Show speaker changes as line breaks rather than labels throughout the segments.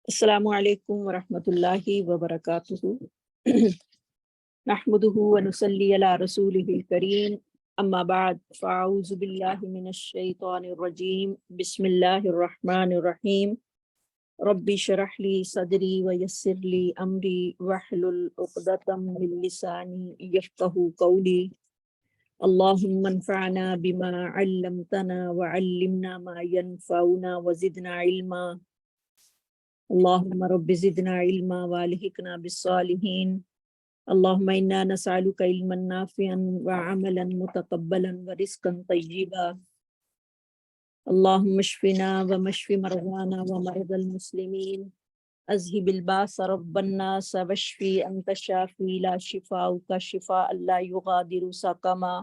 السلام علیکم ورحمۃ اللہ وبرکاتہ۔ نحمده ونصلی علی رسولہ الکریم، اما بعد فاعوذ باللہ من الشیطان الرجیم، بسم اللہ الرحمن الرحیم۔ رب اشرح لی صدری ویسر لی امری واحلل عقدۃ من لسانی یفقہوا قولی۔ اللہم انفعنا بما علمتنا وعلمنا ما ينفعنا وزدنا علما۔ اللہم رب زدنا علما والحقنا بالصالحین۔ اللہم انا نسألک علما نافعا وعملا متقبلا ورزقا طیبا۔ اللہم اشفنا ومشف مرضانا ومرضى المسلمین، اذهب الباس رب الناس واشفی انت الشافی لا شفاءک شفاء لا یغادر سقما۔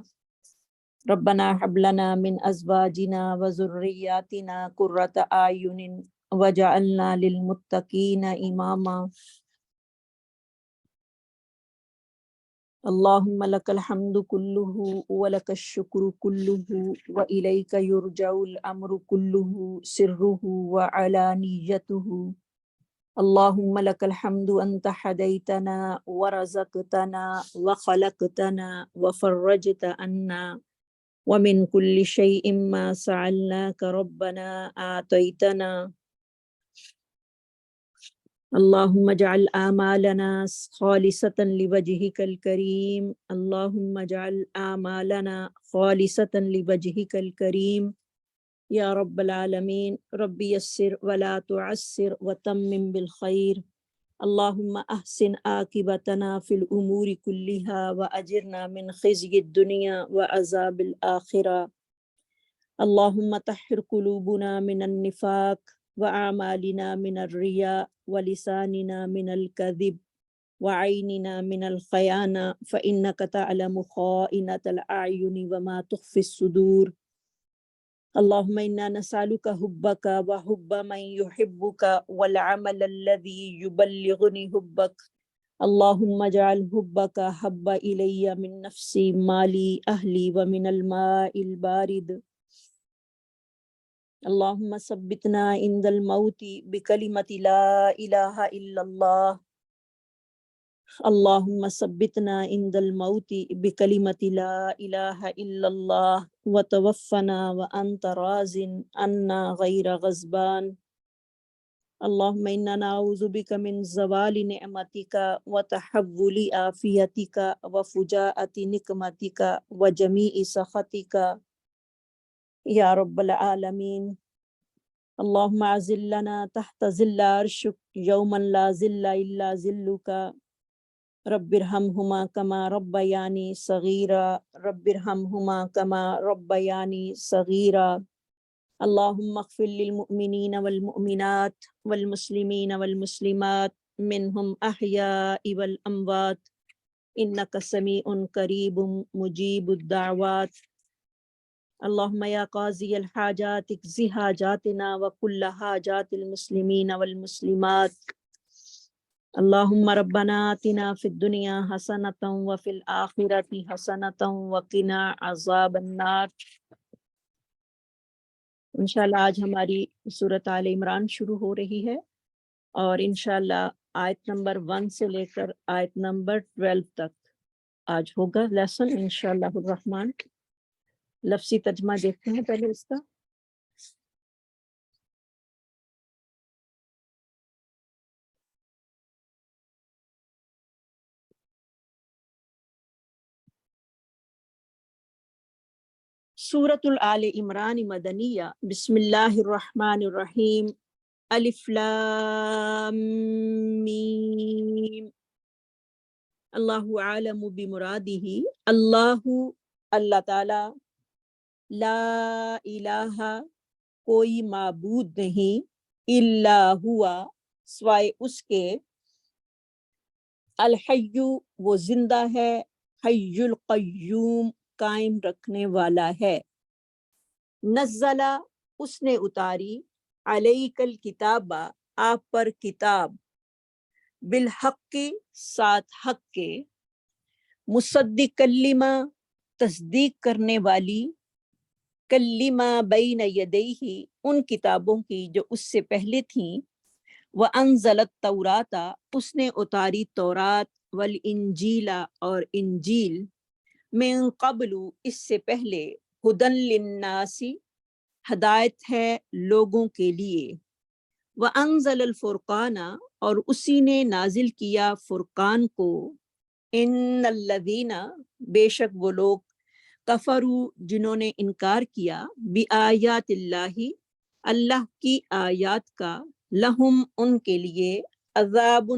ربنا هب لنا من ازواجنا وذرياتنا قرة اعین وجعلنا للمتقین اماما۔ اللہم لک الحمد کلہ ولک الشکر کلہ وإلیک یرجع الامر کلہ سرہ وعلانیتہ۔ اللہم لک الحمد انت ہدیتنا ورزقتنا وخلقتنا وفرجت عنا ومن کل شیء ما سألناک ربنا آتیتنا۔ اللہم اجعل اعمالنا خالصة لوجہک الکریم۔ اللہم اجعل اعمالنا خالصة لوجہک الکریم یا رب العالمین۔ رب یسر ولا تعسر وتمم بالخیر۔ اللہم احسن عاقبتنا فی الامور کلها واجرنا من خزی الدنیا وعذاب الآخرہ۔ اللہم طہر قلوبنا من النفاق وأعمالنا من الرياء ولساننا من الكذب وعيننا من الخيانة فإنك تعلم خائنة الأعين وما تخفي الصدور۔ اللهم إنا نسألك حبك وحب من يحبك والعمل الذي يبلغني حبك۔ اللهم اجعل حبك حب إلي من نفسي مالي أهلي ومن الماء البارد۔ اللہم ثبتنا عند الموت بکلمۃ لا الہ الا اللہ۔ اللہم ثبتنا عند الموت بکلمۃ لا الہ الا اللہ وتوفنا وانت راض عنا غیر غضبان۔ اللہم انا نعوذ بک من زوال نعمتک وتحول عافیتک وفجاءۃ نقمتک وجمیع سخطک یا رب العالمین۔ اللہم اعزلنا تحت ظل عرشک یوما لا ظل الا ظلک۔ رب ارحمہما کما ربیانی صغیرا، رب ارحمہما کما ربیانی صغیرا۔ اللہم اغفر للمؤمنین والمؤمنات والمسلمین والمسلمات منہم احیاء والاموات انک سمیع قریب مجیب الدعوات۔ اللہم یا قاضی الحاجات اقضی حاجاتنا وکل حاجات المسلمین والمسلمات۔ اللہم ربنا آتنا فی الدنیا حسنۃ وفی الآخرۃ حسنۃ وقنا عذاب النار۔ انشاءاللہ آج ہماری سورۃ آل عمران شروع ہو رہی ہے، اور انشاءاللہ آیت نمبر 1 سے لے کر آیت نمبر 12 تک آج ہوگا لیسن انشاءاللہ الرحمن۔ لفظی ترجمہ دیکھتے ہیں پہلے اس کا۔ سورۃ آل عمران مدنیہ۔ بسم اللہ الرحمن الرحیم۔ الف لام میم۔ اللہ عالم بمرادہ۔ اللہ تعالی، لا الہ کوئی معبود نہیں، الا ہوا سوائے اس کے، الحی وہ زندہ ہے، حی القیوم قائم رکھنے والا ہے، نزل اس نے اتاری، علیک الکتاب آپ پر کتاب، بالحق ساتھ حق کے، مصدق لما تصدیق کرنے والی، کلمہ بین یدیہ ان کتابوں کی جو اس سے پہلے تھیں، وَأَنزَلَ التَّوْرَاةَ اس نے اتاری تورات، والانجیل اور انجیل، من قبل اس سے پہلے، ہدن للناس ہدایت ہے لوگوں کے لیے، وَأَنزَلَ الْفُرْقَانَ اور اسی نے نازل کیا فرقان کو، ان الذین بے شک وہ لوگ، کفروا جنہوں نے انکار کیا، بآیات اللہ اللہ کی آیات کا، لہم ان کے لیے، عذاب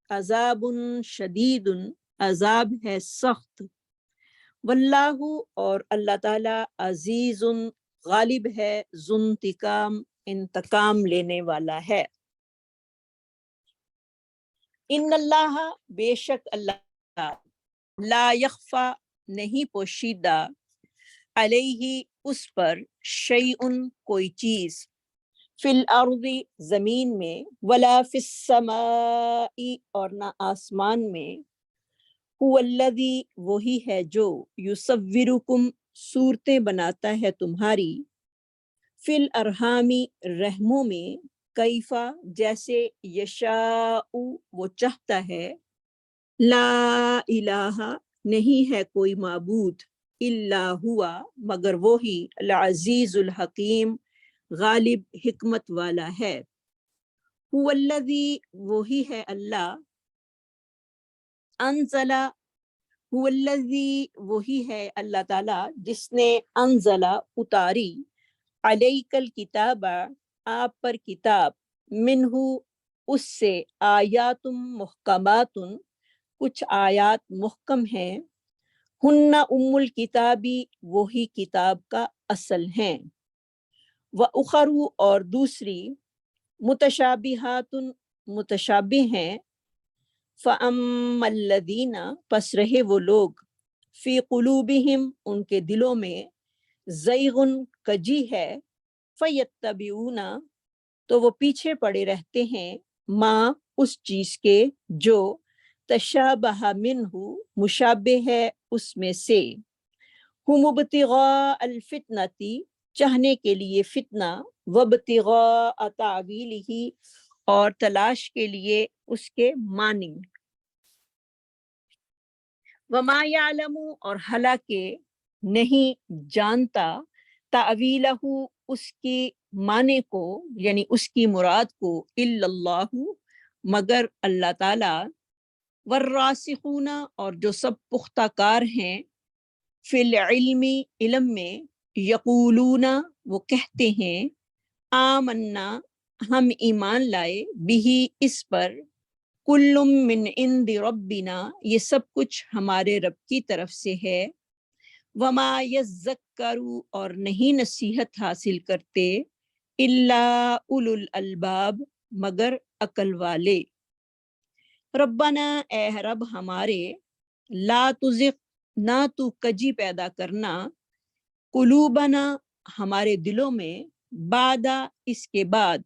عذاب شدید عذاب ہے سخت، واللہ اور اللہ تعالی عزیز غالب ہے، ذو انتقام انتقام لینے والا ہے۔ ان اللہ بے شک اللہ، لا یخفا نہیں پوشیدہ، علیہ اس پر، شیئن کوئی چیز، فی الارض زمین میں، ولا فی السماء اور نہ آسمان میں، هو الذی وہی ہے جو، یصورکم صورتیں بناتا ہے تمہاری، فی الارحامی رحموں میں، کیفا جیسے، یشاء وہ چاہتا ہے، لا الہ نہیں ہے کوئی معبود، الا ہوا مگر وہی، العزیز الحکیم غالب حکمت والا ہے، هو الذی وہی ہے اللہ، انزل هو الذی وہی ہے اللہ تعالی جس نے، انزل اتاری، علیک الکتاب آپ پر کتاب، منہ اس سے، آیات محکمات کچھ آیات محکم ہیں، ہن ام الکتابی وہی کتاب کا اصل ہیں، وَأُخَرُ اور دوسری، متشابہات متشابہ ہیں، فَأَمَّا الَّذِينَ پس رہے وہ لوگ، فی قلوبہم ان کے دلوں میں، زیغن کجی ہے، فَيَتَّبِعُونَ تو وہ پیچھے پڑے رہتے ہیں، ما اس چیز کے، جو تشابہ منہ مشابہ ہے اس میں سے، ہم ابتغاء الفتنتی چاہنے کے لیے فتنہ، وابتغاء تعویلہ اور تلاش کے لیے اس کے معنی، وما یعلم اور حالانکہ نہیں جانتا، تعویلہ اس کی معنی کو یعنی اس کی مراد کو، الا اللہ مگر اللہ تعالی، والراسخون اور جو سب پختہ کار ہیں، فی العلم علم میں، یقولون وہ کہتے ہیں، آمنا ہم ایمان لائے، بھی اس پر، کل من عند ربنا یہ سب کچھ ہمارے رب کی طرف سے ہے، وما یذکر اور نہیں نصیحت حاصل کرتے، الا اولو الالباب مگر عقل والے، ربنا اے رب ہمارے، لا تزغ نہ تو کجی پیدا کرنا، قلوبنا ہمارے دلوں میں، بعد اس کے بعد،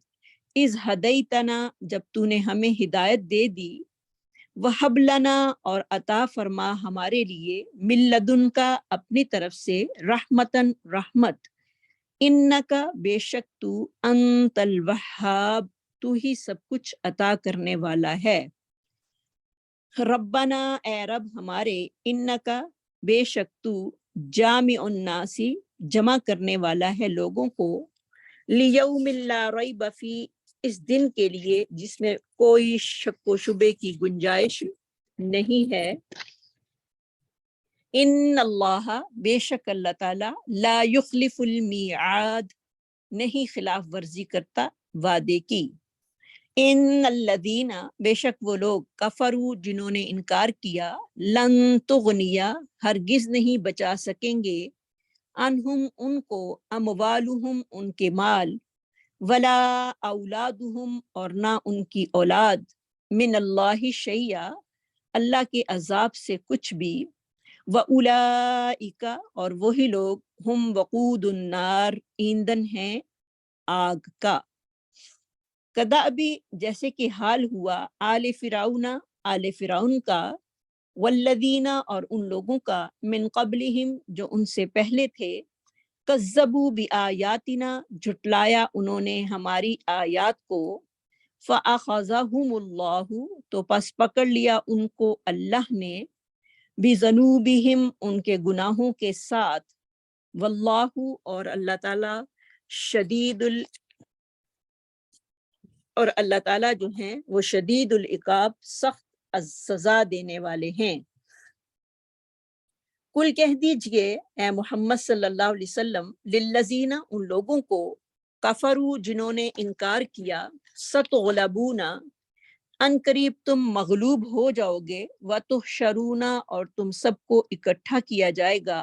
اذ ہدیتنا جب تو نے ہمیں ہدایت دے دی، وہب لنا اور عطا فرما ہمارے لیے، من لدن کا اپنی طرف سے، رحمتن رحمت، انکا بے شک تو، انت الوہاب تو ہی سب کچھ عطا کرنے والا ہے، ربنا اے رب ہمارے، انکا بے شک تو، جامع الناس جمع کرنے والا ہے لوگوں کو، لیوم لا ریب فی اس دن کے لیے جس میں کوئی شک و شبے کی گنجائش نہیں ہے، ان اللہ بے شک اللہ تعالی، لا یخلف المیعاد نہیں خلاف ورزی کرتا وعدے کی، ان الذین بے شک وہ لوگ، کفروا جنہوں نے انکار کیا، لن تغنیا ہرگز نہیں بچا سکیں گے، عنہم ان کو، اموالہم ان کے مال، ولا اولادہم اور نہ ان کی اولاد، من اللہ شیئا اللہ کے عذاب سے کچھ بھی، وَأُولَئِکَ اور وہی لوگ، ہم وقود النار ایندھن ہیں آگ کا، کدأبی جیسے کہ حال ہوا، آل فرعون آل فرعون کا، والذین اور ان لوگوں کا، من قبلہم جو ان سے پہلے تھے، کذبوا بآیاتنا جھٹلایا انہوں نے ہماری آیات کو، فَأَخَذَهُمُ اللَّهُ تو پس پکڑ لیا ان کو اللہ نے، بِذَنُوبِهِمْ ان کے گناہوں کے ساتھ، واللہ اور اللہ تعالیٰ اور اللہ تعالیٰ جو ہیں وہ شدید العقاب سخت سزا دینے والے ہیں۔ کل کہہ دیجئے اے محمد صلی اللہ علیہ وسلم، للذین ان لوگوں کو، کفروا جنہوں نے انکار کیا، ستغلبون ان قریب تم مغلوب ہو جاؤ گے، وتحشرون اور تم سب کو اکٹھا کیا جائے گا،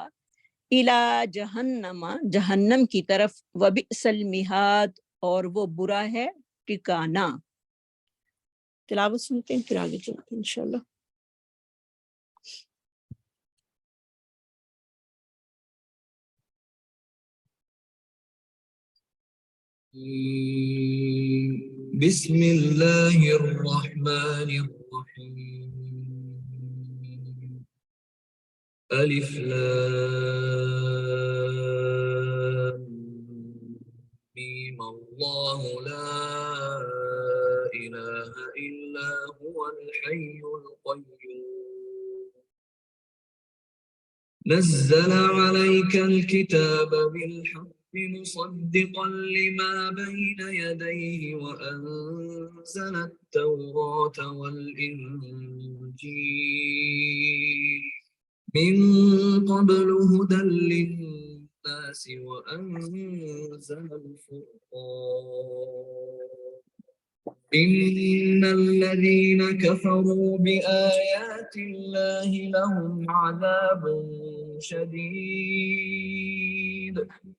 الی جہنم جہنم کی طرف، وبئس المہاد اور وہ برا ہے ٹھکانہ۔ تلاوت سنتے ہیں پھر آگے چلتے ہیں انشاءاللہ۔
بسم اللہ الرحمن الرحیم، الف لام میم، اللہ لا الہ الا هو الحی القیوم، نزل عليك الكتاب بالحق مصدقا لما بين يديه وأنزل التوراة والإنجيل من قبل هدى للناس وأنزل الفرقان، إن الذين كفروا بآيات الله لهم عذاب شديد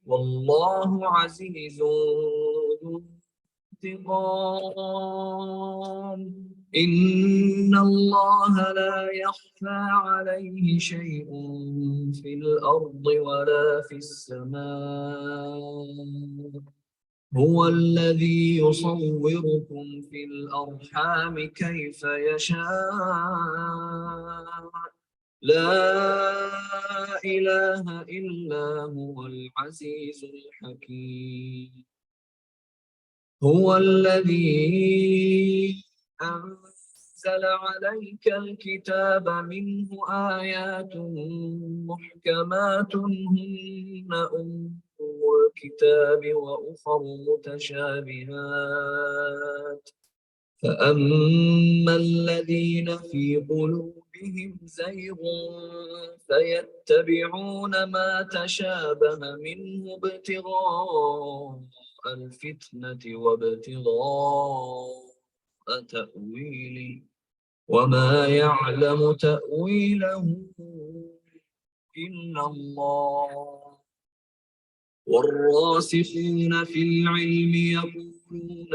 والله عزيز ذو انتقام، إن الله لا يخفى عليه شيء في الأرض ولا في السماء، هو الذي يصوركم في الأرحام كيف يشاء، لا إله إلا هو العزيز الحكيم، هو الذي أنزل عليك الكتاب منه آيات محكمات هن أم الكتاب وأخر متشابهات، فأما الذين في قلوبهم زيغ فيتبعون ما تشابه منه ابتغاء الفتنة وابتغاء تأويله وما يعلم تأويله إلا الله، والراسخون في العلم يقولون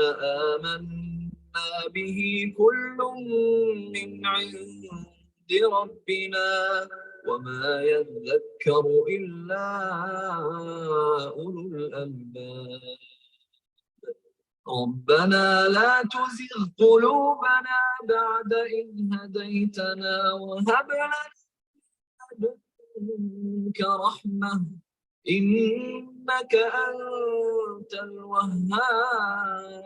آمنا به كل من عند ربنا وما يذكر إلا أولو الألباب، ربنا لا تزغ قلوبنا بعد إذ هديتنا وهب لنا من لدنك رحمة إنك أنت الوهاب،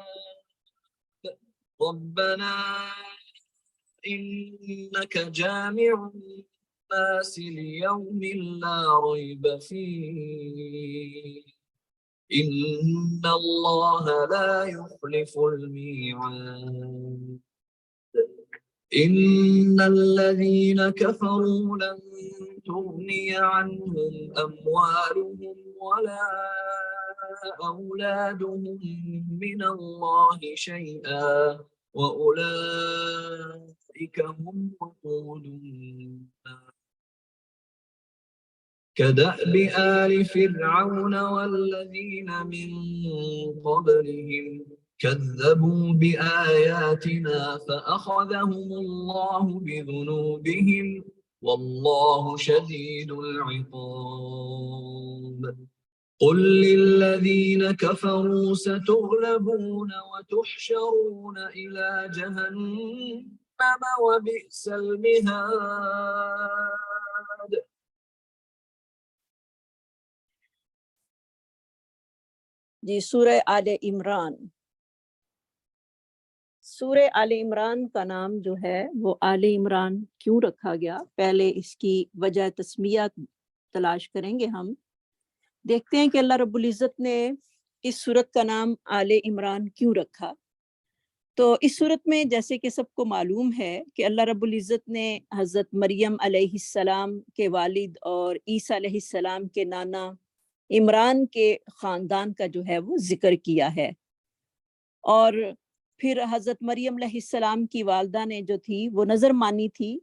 ربنا إنك جامع الناس ليوم لا ريب فيه إن الله لا يخلف الميعاد، إن الذين كفروا لن تغني عنهم أموالهم ولا أولادهم من الله شيئا وأولئك هم وقود النار، كدأب آل فرعون والذين من قبلهم كذبوا بآياتنا فأخذهم الله بذنوبهم والله شديد العقاب، قل للذين كفروا ستغلبون وتحشرون إلى جهنم وبئس المهاد۔
جی سورہ آل عمران سورہ آل عمران کا نام جو ہے وہ آل عمران کیوں رکھا گیا، پہلے اس کی وجہ تسمیہ تلاش کریں گے ہم۔ دیکھتے ہیں کہ اللہ رب العزت نے اس سورت کا نام آل عمران کیوں رکھا۔ تو اس صورت میں جیسے کہ سب کو معلوم ہے کہ اللہ رب العزت نے حضرت مریم علیہ السلام کے والد اور عیسیٰ علیہ السلام کے نانا عمران کے خاندان کا جو ہے وہ ذکر کیا ہے، اور پھر حضرت مریم علیہ السلام کی والدہ نے جو تھی وہ نظر مانی تھی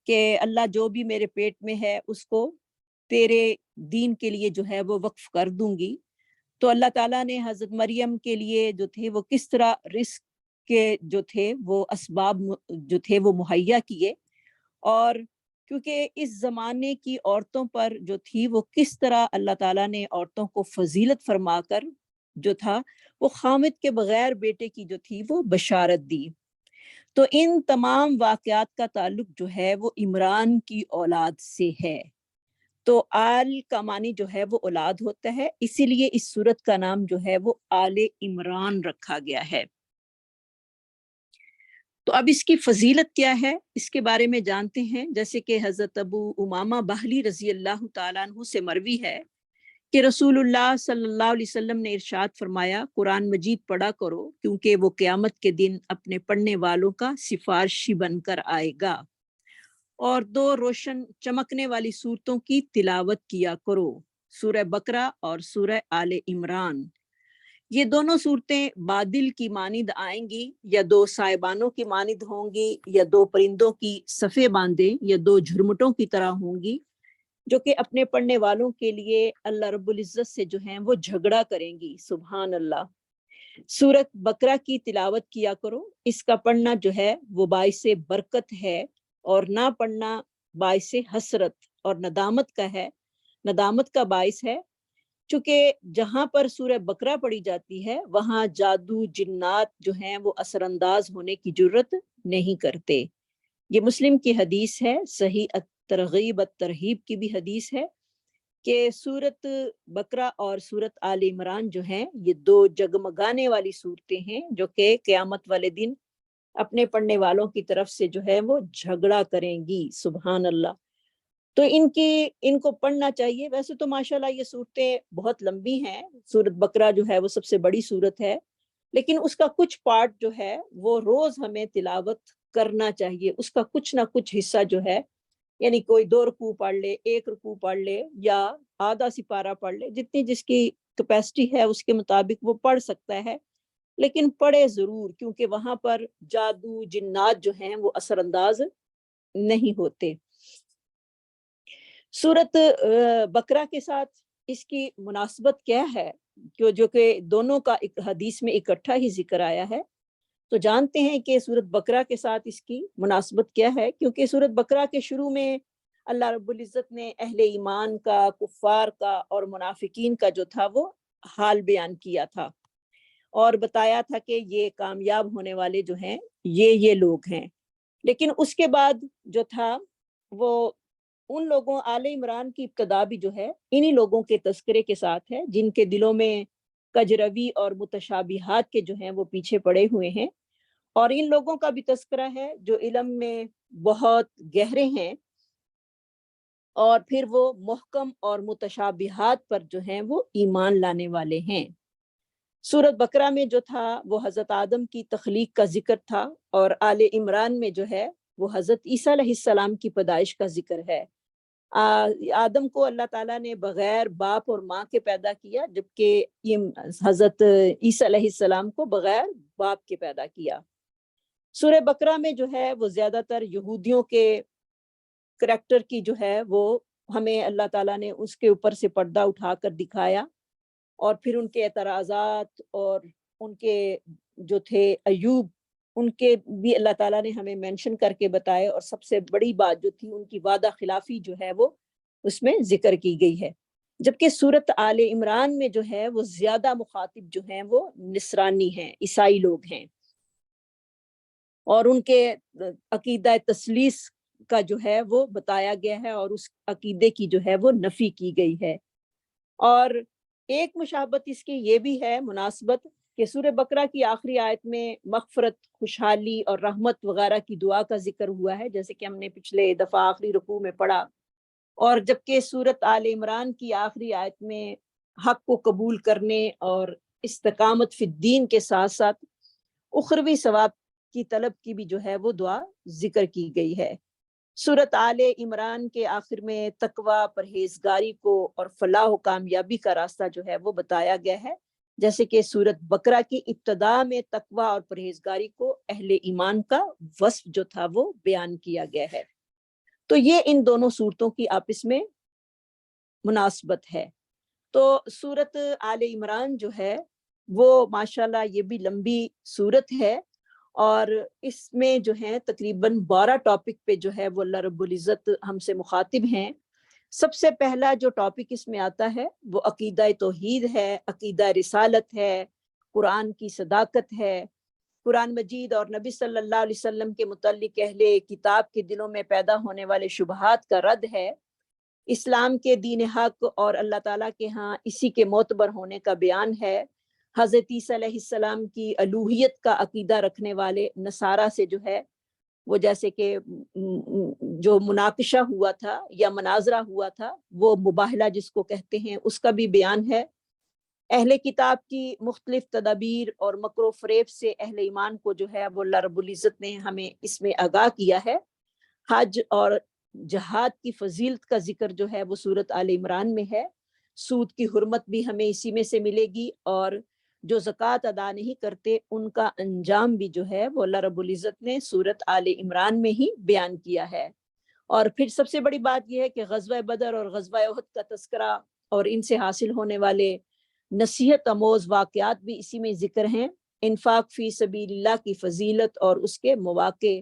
کہ اللہ جو بھی میرے پیٹ میں ہے اس کو تیرے دین کے لیے جو ہے وہ وقف کر دوں گی۔ تو اللہ تعالیٰ نے حضرت مریم کے لیے جو تھے وہ کس طرح رزق کے جو تھے وہ اسباب جو تھے وہ مہیا کیے، اور کیونکہ اس زمانے کی عورتوں پر جو تھی وہ کس طرح اللہ تعالیٰ نے عورتوں کو فضیلت فرما کر جو تھا وہ خامد کے بغیر بیٹے کی جو تھی وہ بشارت دی۔ تو ان تمام واقعات کا تعلق جو ہے وہ عمران کی اولاد سے ہے۔ تو آل کا معنی جو ہے وہ اولاد ہوتا ہے، اسی لیے اس سورت کا نام جو ہے وہ آل عمران رکھا گیا ہے۔ تو اب اس کی فضیلت کیا ہے اس کے بارے میں جانتے ہیں۔ جیسے کہ حضرت ابو امامہ باہلی رضی اللہ تعالیٰ عنہ سے مروی ہے کہ رسول اللہ صلی اللہ علیہ وسلم نے ارشاد فرمایا، قرآن مجید پڑھا کرو کیونکہ وہ قیامت کے دن اپنے پڑھنے والوں کا سفارشی بن کر آئے گا، اور 2 روشن چمکنے والی صورتوں کی تلاوت کیا کرو، سورہ بقرہ اور سورہ آل عمران۔ یہ دونوں صورتیں بادل کی مانند آئیں گی، یا 2 سائبانوں کی مانند ہوں گی، یا 2 پرندوں کی صفے باندھے، یا 2 جھرمٹوں کی طرح ہوں گی، جو کہ اپنے پڑھنے والوں کے لیے اللہ رب العزت سے جو ہیں وہ جھگڑا کریں گی۔ سبحان اللہ۔ سورۃ بقرہ کی تلاوت کیا کرو، اس کا پڑھنا جو ہے وہ باعث برکت ہے، اور نہ پڑھنا باعث حسرت اور ندامت کا ہے، ندامت کا باعث ہے، چونکہ جہاں پر سورہ بقرہ پڑھی جاتی ہے وہاں جادو جنات جو ہیں وہ اثر انداز ہونے کی جرت نہیں کرتے۔ یہ مسلم کی حدیث ہے، صحیح الترغیب الترہیب کی بھی حدیث ہے کہ سورت بقرہ اور سورت آل عمران جو ہیں یہ 2 جگمگانے والی صورتیں ہیں جو کہ قیامت والے دن اپنے پڑھنے والوں کی طرف سے جو ہے وہ جھگڑا کریں گی۔ سبحان اللہ۔ تو ان کو پڑھنا چاہیے۔ ویسے تو ماشاءاللہ یہ صورتیں بہت لمبی ہیں، سورت بقرہ جو ہے وہ سب سے بڑی صورت ہے، لیکن اس کا کچھ پارٹ جو ہے وہ روز ہمیں تلاوت کرنا چاہیے، اس کا کچھ نہ کچھ حصہ جو ہے، یعنی کوئی 2 رکوع پڑھ لے، 1 رکوع پڑھ لے، یا آدھا سپارہ پڑھ لے، جتنی جس کی کیپیسٹی ہے اس کے مطابق وہ پڑھ سکتا ہے، لیکن پڑھے ضرور، کیونکہ وہاں پر جادو جنات جو ہیں وہ اثر انداز نہیں ہوتے۔ سورت بقرہ کے ساتھ اس کی مناسبت کیا ہے، جو کہ دونوں کا ایک حدیث میں اکٹھا ہی ذکر آیا ہے، تو جانتے ہیں کہ سورت بقرہ کے ساتھ اس کی مناسبت کیا ہے۔ کیونکہ سورت بقرہ کے شروع میں اللہ رب العزت نے اہل ایمان کا، کفار کا اور منافقین کا جو تھا وہ حال بیان کیا تھا، اور بتایا تھا کہ یہ کامیاب ہونے والے جو ہیں یہ لوگ ہیں۔ لیکن اس کے بعد جو تھا وہ ان لوگوں، آل عمران کی ابتدا بھی جو ہے انہی لوگوں کے تذکرے کے ساتھ ہے جن کے دلوں میں کجروی اور متشابہات کے جو ہیں وہ پیچھے پڑے ہوئے ہیں، اور ان لوگوں کا بھی تذکرہ ہے جو علم میں بہت گہرے ہیں، اور پھر وہ محکم اور متشابہات پر جو ہیں وہ ایمان لانے والے ہیں۔ سورت بقرہ میں جو تھا وہ حضرت آدم کی تخلیق کا ذکر تھا، اور آل عمران میں جو ہے وہ حضرت عیسیٰ علیہ السلام کی پیدائش کا ذکر ہے۔ آدم کو اللہ تعالیٰ نے بغیر باپ اور ماں کے پیدا کیا، جبکہ حضرت عیسیٰ علیہ السلام کو بغیر باپ کے پیدا کیا۔ سورہ بقرہ میں جو ہے وہ زیادہ تر یہودیوں کے کریکٹر کی جو ہے وہ ہمیں اللہ تعالیٰ نے اس کے اوپر سے پردہ اٹھا کر دکھایا، اور پھر ان کے اعتراضات اور ان کے جو تھے ایوب، ان کے بھی اللہ تعالیٰ نے ہمیں مینشن کر کے بتائے، اور سب سے بڑی بات جو تھی ان کی وعدہ خلافی جو ہے وہ اس میں ذکر کی گئی ہے۔ جبکہ سورت آل عمران میں جو ہے وہ زیادہ مخاطب جو ہیں وہ نصرانی ہیں، عیسائی لوگ ہیں، اور ان کے عقیدہ تثلیث کا جو ہے وہ بتایا گیا ہے، اور اس عقیدے کی جو ہے وہ نفی کی گئی ہے۔ اور ایک مشابہت اس کی یہ بھی ہے، مناسبت، کہ سورہ بقرہ کی آخری آیت میں مغفرت، خوشحالی اور رحمت وغیرہ کی دعا کا ذکر ہوا ہے، جیسے کہ ہم نے پچھلے دفعہ آخری رکوع میں پڑھا، اور جبکہ سورۃ آل عمران کی آخری آیت میں حق کو قبول کرنے اور استقامت فی الدین کے ساتھ ساتھ اخروی ثواب کی طلب کی بھی جو ہے وہ دعا ذکر کی گئی ہے۔ سورۃ آل عمران کے آخر میں تقوی، پرہیزگاری کو اور فلاح و کامیابی کا راستہ جو ہے وہ بتایا گیا ہے، جیسے کہ سورۃ بقرہ کی ابتدا میں تقوی اور پرہیزگاری کو اہل ایمان کا وصف جو تھا وہ بیان کیا گیا ہے۔ تو یہ ان دونوں صورتوں کی آپس میں مناسبت ہے۔ تو سورۃ آل عمران جو ہے وہ ماشاءاللہ یہ بھی لمبی سورت ہے، اور اس میں جو ہے تقریباً 12 ٹاپک پہ جو ہے وہ اللہ رب العزت ہم سے مخاطب ہیں۔ سب سے پہلا جو ٹاپک اس میں آتا ہے وہ عقیدہ توحید ہے، عقیدہ رسالت ہے، قرآن کی صداقت ہے، قرآن مجید اور نبی صلی اللہ علیہ وسلم کے متعلق اہل کتاب کے دلوں میں پیدا ہونے والے شبہات کا رد ہے، اسلام کے دین حق اور اللہ تعالیٰ کے ہاں اسی کے معتبر ہونے کا بیان ہے، حضرت عیسیٰ علیہ السلام کی الوہیت کا عقیدہ رکھنے والے نصارہ سے جو ہے وہ جیسے کہ جو مناقشہ ہوا تھا یا مناظرہ ہوا تھا، وہ مباہلہ جس کو کہتے ہیں، اس کا بھی بیان ہے۔ اہل کتاب کی مختلف تدابیر اور مکر و فریب سے اہل ایمان کو جو ہے وہ اللہ رب العزت نے ہمیں اس میں آگاہ کیا ہے۔ حج اور جہاد کی فضیلت کا ذکر جو ہے وہ سورۃ آل عمران میں ہے۔ سود کی حرمت بھی ہمیں اسی میں سے ملے گی، اور جو زکوٰۃ ادا نہیں کرتے ان کا انجام بھی جو ہے وہ اللہ رب العزت نے سورۃ آل عمران میں ہی بیان کیا ہے۔ اور پھر سب سے بڑی بات یہ ہے کہ غزوہ بدر اور غزوہ احد کا تذکرہ اور ان سے حاصل ہونے والے نصیحت آموز واقعات بھی اسی میں ذکر ہیں۔ انفاق فی سبیل اللہ کی فضیلت اور اس کے مواقع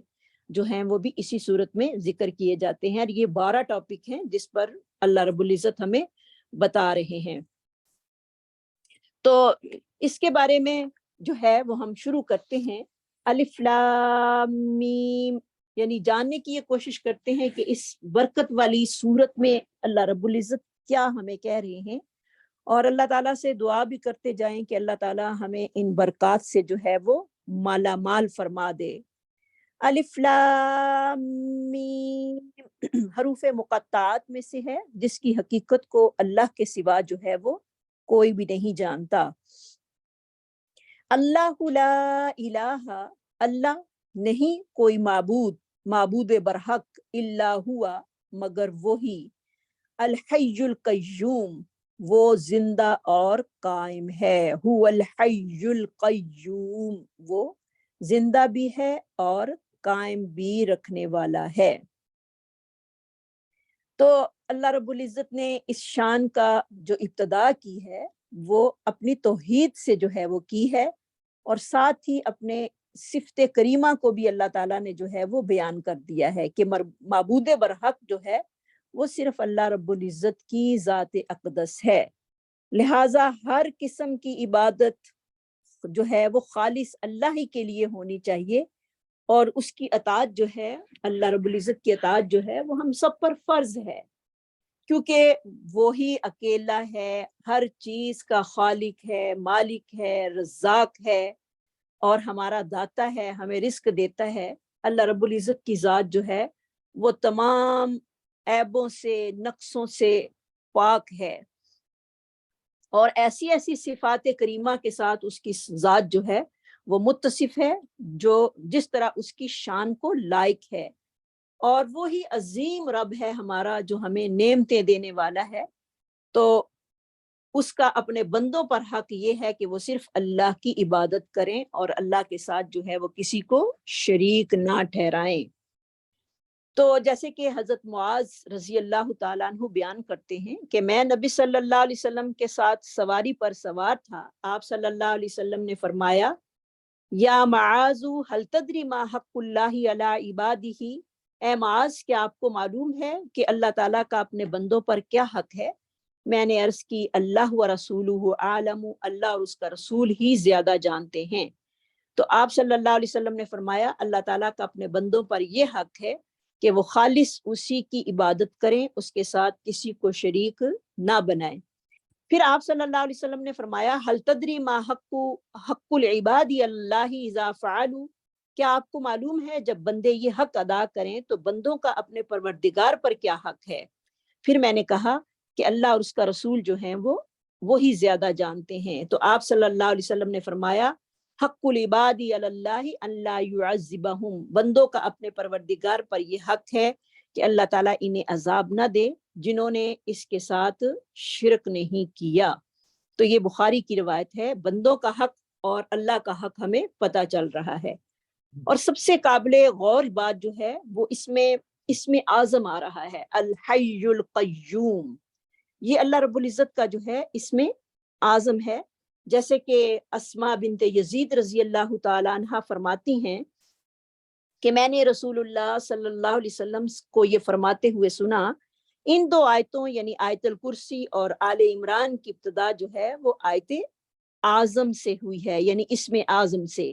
جو ہیں وہ بھی اسی صورت میں ذکر کیے جاتے ہیں، اور یہ 12 ٹاپک ہیں جس پر اللہ رب العزت ہمیں بتا رہے ہیں۔ تو اس کے بارے میں جو ہے وہ ہم شروع کرتے ہیں۔ الف لام میم، یعنی جاننے کی یہ کوشش کرتے ہیں کہ اس برکت والی صورت میں اللہ رب العزت کیا ہمیں کہہ رہے ہیں، اور اللہ تعالیٰ سے دعا بھی کرتے جائیں کہ اللہ تعالیٰ ہمیں ان برکات سے جو ہے وہ مالا مال فرما دے۔ الف لام میم حروف مقطعات میں سے ہے، جس کی حقیقت کو اللہ کے سوا جو ہے وہ کوئی بھی نہیں جانتا۔ اللہ لا الہ، اللہ نہیں کوئی معبود برحق، الا ہوا مگر وہی، الحی القیوم وہ زندہ اور قائم ہے، هو الحی القیوم وہ زندہ بھی ہے اور قائم بھی رکھنے والا ہے۔ تو اللہ رب العزت نے اس شان کا جو ابتدا کی ہے وہ اپنی توحید سے جو ہے وہ کی ہے، اور ساتھ ہی اپنے صفت کریمہ کو بھی اللہ تعالیٰ نے جو ہے وہ بیان کر دیا ہے کہ معبود برحق جو ہے وہ صرف اللہ رب العزت کی ذات اقدس ہے، لہٰذا ہر قسم کی عبادت جو ہے وہ خالص اللہ ہی کے لیے ہونی چاہیے، اور اس کی اطاعت جو ہے اللہ رب العزت کی اطاعت جو ہے وہ ہم سب پر فرض ہے، کیونکہ وہی اکیلا ہے، ہر چیز کا خالق ہے، مالک ہے، رزاق ہے، اور ہمارا داتا ہے، ہمیں رزق دیتا ہے۔ اللہ رب العزت کی ذات جو ہے وہ تمام عیبوں سے، نقصوں سے پاک ہے، اور ایسی ایسی صفات کریمہ کے ساتھ اس کی ذات جو ہے وہ متصف ہے جو جس طرح اس کی شان کو لائق ہے، اور وہی عظیم رب ہے ہمارا جو ہمیں نعمتیں دینے والا ہے۔ تو اس کا اپنے بندوں پر حق یہ ہے کہ وہ صرف اللہ کی عبادت کریں اور اللہ کے ساتھ جو ہے وہ کسی کو شریک نہ ٹھہرائیں۔ تو جیسے کہ حضرت معاذ رضی اللہ تعالیٰ عنہ بیان کرتے ہیں کہ میں نبی صلی اللہ علیہ وسلم کے ساتھ سواری پر سوار تھا، آپ صلی اللہ علیہ وسلم نے فرمایا، یا معاذ هل تدری ما حق اللہ علی عبادہ، اے معاذ کیا آپ کو معلوم ہے کہ اللہ تعالیٰ کا اپنے بندوں پر کیا حق ہے؟ میں نے عرض کی، اللہ و رسولہ عالم، اللہ اور اس کا رسول ہی زیادہ جانتے ہیں۔ تو آپ صلی اللہ علیہ وسلم نے فرمایا، اللہ تعالیٰ کا اپنے بندوں پر یہ حق ہے کہ وہ خالص اسی کی عبادت کریں، اس کے ساتھ کسی کو شریک نہ بنائیں۔ پھر آپ صلی اللہ علیہ وسلم نے فرمایا حل تدری ما حق العباد اللہ اذا فعلوا، کیا آپ کو معلوم ہے جب بندے یہ حق ادا کریں تو بندوں کا اپنے پروردگار پر کیا حق ہے؟ پھر میں نے کہا کہ اللہ اور اس کا رسول جو ہیں وہ وہی زیادہ جانتے ہیں۔ تو آپ صلی اللہ علیہ وسلم نے فرمایا حق العباد علی اللہ ان لا يعذبهم، بندوں کا اپنے پروردگار پر یہ حق ہے کہ اللہ تعالیٰ انہیں عذاب نہ دے جنہوں نے اس کے ساتھ شرک نہیں کیا۔ تو یہ بخاری کی روایت ہے۔ بندوں کا حق اور اللہ کا حق ہمیں پتہ چل رہا ہے۔ اور سب سے قابل غور بات جو ہے وہ اس میں اعظم آ رہا ہے، الحی القیوم، یہ اللہ رب العزت کا جو ہے اس میں اعظم ہے۔ جیسے کہ اسماء بنت یزید رضی اللہ تعالی عنہ فرماتی ہیں کہ میں نے رسول اللہ صلی اللہ علیہ وسلم کو یہ فرماتے ہوئے سنا، ان دو آیتوں یعنی آیت الکرسی اور آل عمران کی ابتدا جو ہے وہ آیت اعظم سے ہوئی ہے، یعنی اسم اعظم سے۔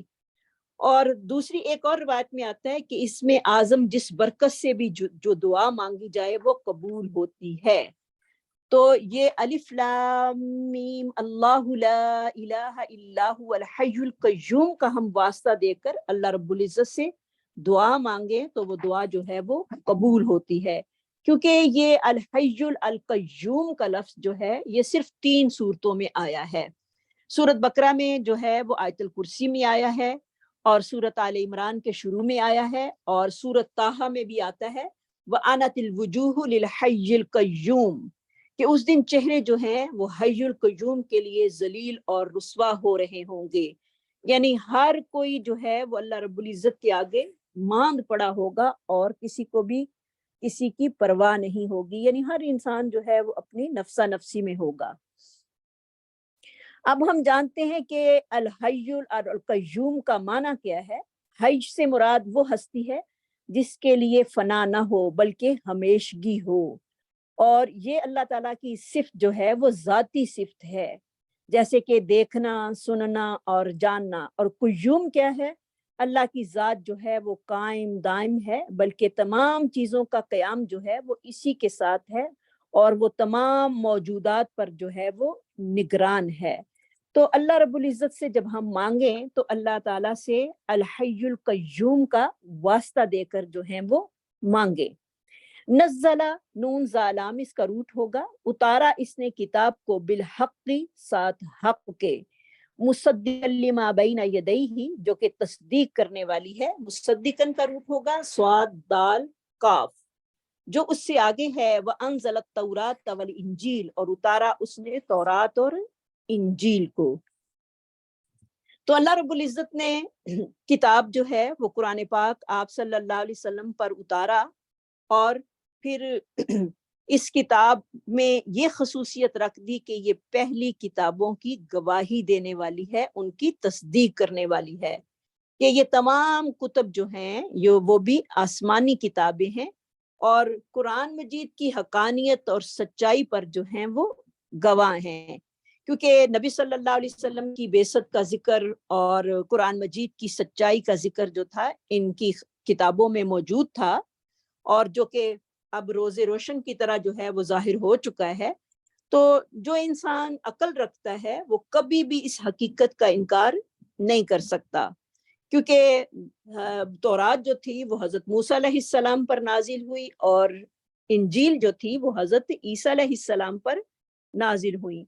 اور دوسری ایک اور روایت میں آتا ہے کہ اسم اعظم جس برکت سے بھی جو دعا مانگی جائے وہ قبول ہوتی ہے۔ تو یہ الف لام میم اللہ لا الہ الا هو الحی القیوم کا ہم واسطہ دے کر اللہ رب العزت سے دعا مانگیں تو وہ دعا جو ہے وہ قبول ہوتی ہے، کیونکہ یہ الحی القیوم کا لفظ جو ہے یہ صرف 3 صورتوں میں آیا ہے۔ سورت بقرہ میں جو ہے وہ آیت الکرسی میں آیا ہے، اور سورت آل عمران کے شروع میں آیا ہے، اور سورت طٰہٰ میں بھی آتا ہے وَأَنَتِ الْوُجُوهُ لِلْحَيِّ الْقَيُّومِ، کہ اس دن چہرے جو ہیں وہ حی القیوم کے لیے ذلیل اور رسوا ہو رہے ہوں گے، یعنی ہر کوئی جو ہے وہ اللہ رب العزت کے آگے ماند پڑا ہوگا اور کسی کو بھی کسی کی پرواہ نہیں ہوگی، یعنی ہر انسان جو ہے وہ اپنی نفسا نفسی میں ہوگا۔ اب ہم جانتے ہیں کہ الحی القیوم کا معنی کیا ہے۔ حی سے مراد وہ ہستی ہے جس کے لیے فنا نہ ہو بلکہ ہمیشگی ہو، اور یہ اللہ تعالیٰ کی صفت جو ہے وہ ذاتی صفت ہے، جیسے کہ دیکھنا، سننا اور جاننا۔ اور قیوم کیا ہے؟ اللہ کی ذات جو ہے وہ قائم دائم ہے، بلکہ تمام چیزوں کا قیام جو ہے وہ اسی کے ساتھ ہے، اور وہ تمام موجودات پر جو ہے وہ نگران ہے۔ تو اللہ رب العزت سے جب ہم مانگیں تو اللہ تعالیٰ سے الحی القیوم کا واسطہ دے کر جو ہیں وہ مانگیں۔ نزلہ نون زالام اس کا روٹ ہوگا، اتارا اس نے کتاب کو بالحق ساتھ حق کے، مصدقا لما بین یدیہ جو کہ تصدیق کرنے والی ہے، مصدقن کا روٹ ہوگا صاد دال کاف جو اس سے آگے ہے، وانزل التوراۃ والانجیل اور اتارا اس نے تورات اور انجیل کو۔ تو اللہ رب العزت نے کتاب جو ہے وہ قرآن پاک آپ صلی اللہ علیہ وسلم پر اتارا، اور پھر اس کتاب میں یہ خصوصیت رکھ دی کہ یہ پہلی کتابوں کی گواہی دینے والی ہے، ان کی تصدیق کرنے والی ہے، کہ یہ تمام کتب جو ہیں وہ بھی آسمانی کتابیں ہیں، اور قرآن مجید کی حقانیت اور سچائی پر جو ہیں وہ گواہ ہیں، کیونکہ نبی صلی اللہ علیہ وسلم کی بعثت کا ذکر اور قرآن مجید کی سچائی کا ذکر جو تھا ان کی کتابوں میں موجود تھا، اور جو کہ اب روز روشن کی طرح جو ہے وہ ظاہر ہو چکا ہے۔ تو جو انسان عقل رکھتا ہے وہ کبھی بھی اس حقیقت کا انکار نہیں کر سکتا، کیونکہ تورات جو تھی وہ حضرت موسیٰ علیہ السلام پر نازل ہوئی، اور انجیل جو تھی وہ حضرت عیسیٰ علیہ السلام پر نازل ہوئی،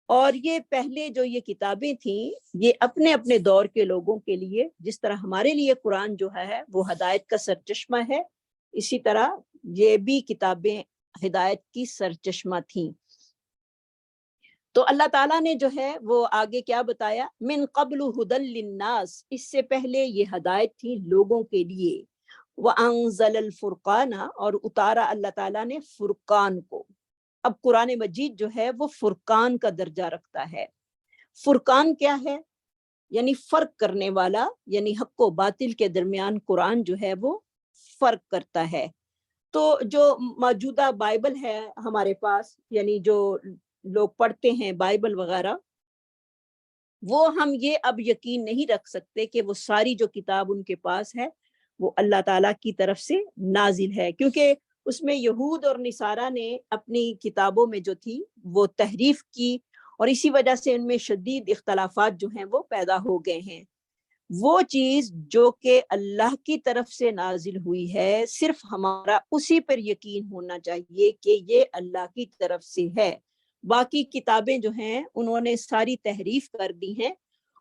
اور یہ پہلے جو یہ کتابیں تھیں یہ اپنے اپنے دور کے لوگوں کے لیے، جس طرح ہمارے لیے قرآن جو ہے وہ ہدایت کا سرچشمہ ہے، اسی طرح یہ بھی کتابیں ہدایت کی سرچشمہ تھیں۔ تو اللہ تعالیٰ نے جو ہے وہ آگے کیا بتایا، من قبل ہدی للناس، اس سے پہلے یہ ہدایت تھی لوگوں کے لیے، وانزل الفرقان اور اتارا اللہ تعالیٰ نے فرقان کو۔ اب قرآن مجید جو ہے وہ فرقان کا درجہ رکھتا ہے۔ فرقان کیا ہے؟ یعنی فرق کرنے والا، یعنی حق و باطل کے درمیان قرآن جو ہے وہ فرق کرتا ہے۔ تو جو موجودہ بائبل ہے ہمارے پاس، یعنی جو لوگ پڑھتے ہیں بائبل وغیرہ، وہ ہم یہ اب یقین نہیں رکھ سکتے کہ وہ ساری جو کتاب ان کے پاس ہے وہ اللہ تعالیٰ کی طرف سے نازل ہے، کیونکہ اس میں یہود اور نصارہ نے اپنی کتابوں میں جو تھی وہ تحریف کی، اور اسی وجہ سے ان میں شدید اختلافات جو ہیں وہ پیدا ہو گئے ہیں۔ وہ چیز جو کہ اللہ کی طرف سے نازل ہوئی ہے، صرف ہمارا اسی پر یقین ہونا چاہیے کہ یہ اللہ کی طرف سے ہے۔ باقی کتابیں جو ہیں انہوں نے ساری تحریف کر دی ہیں،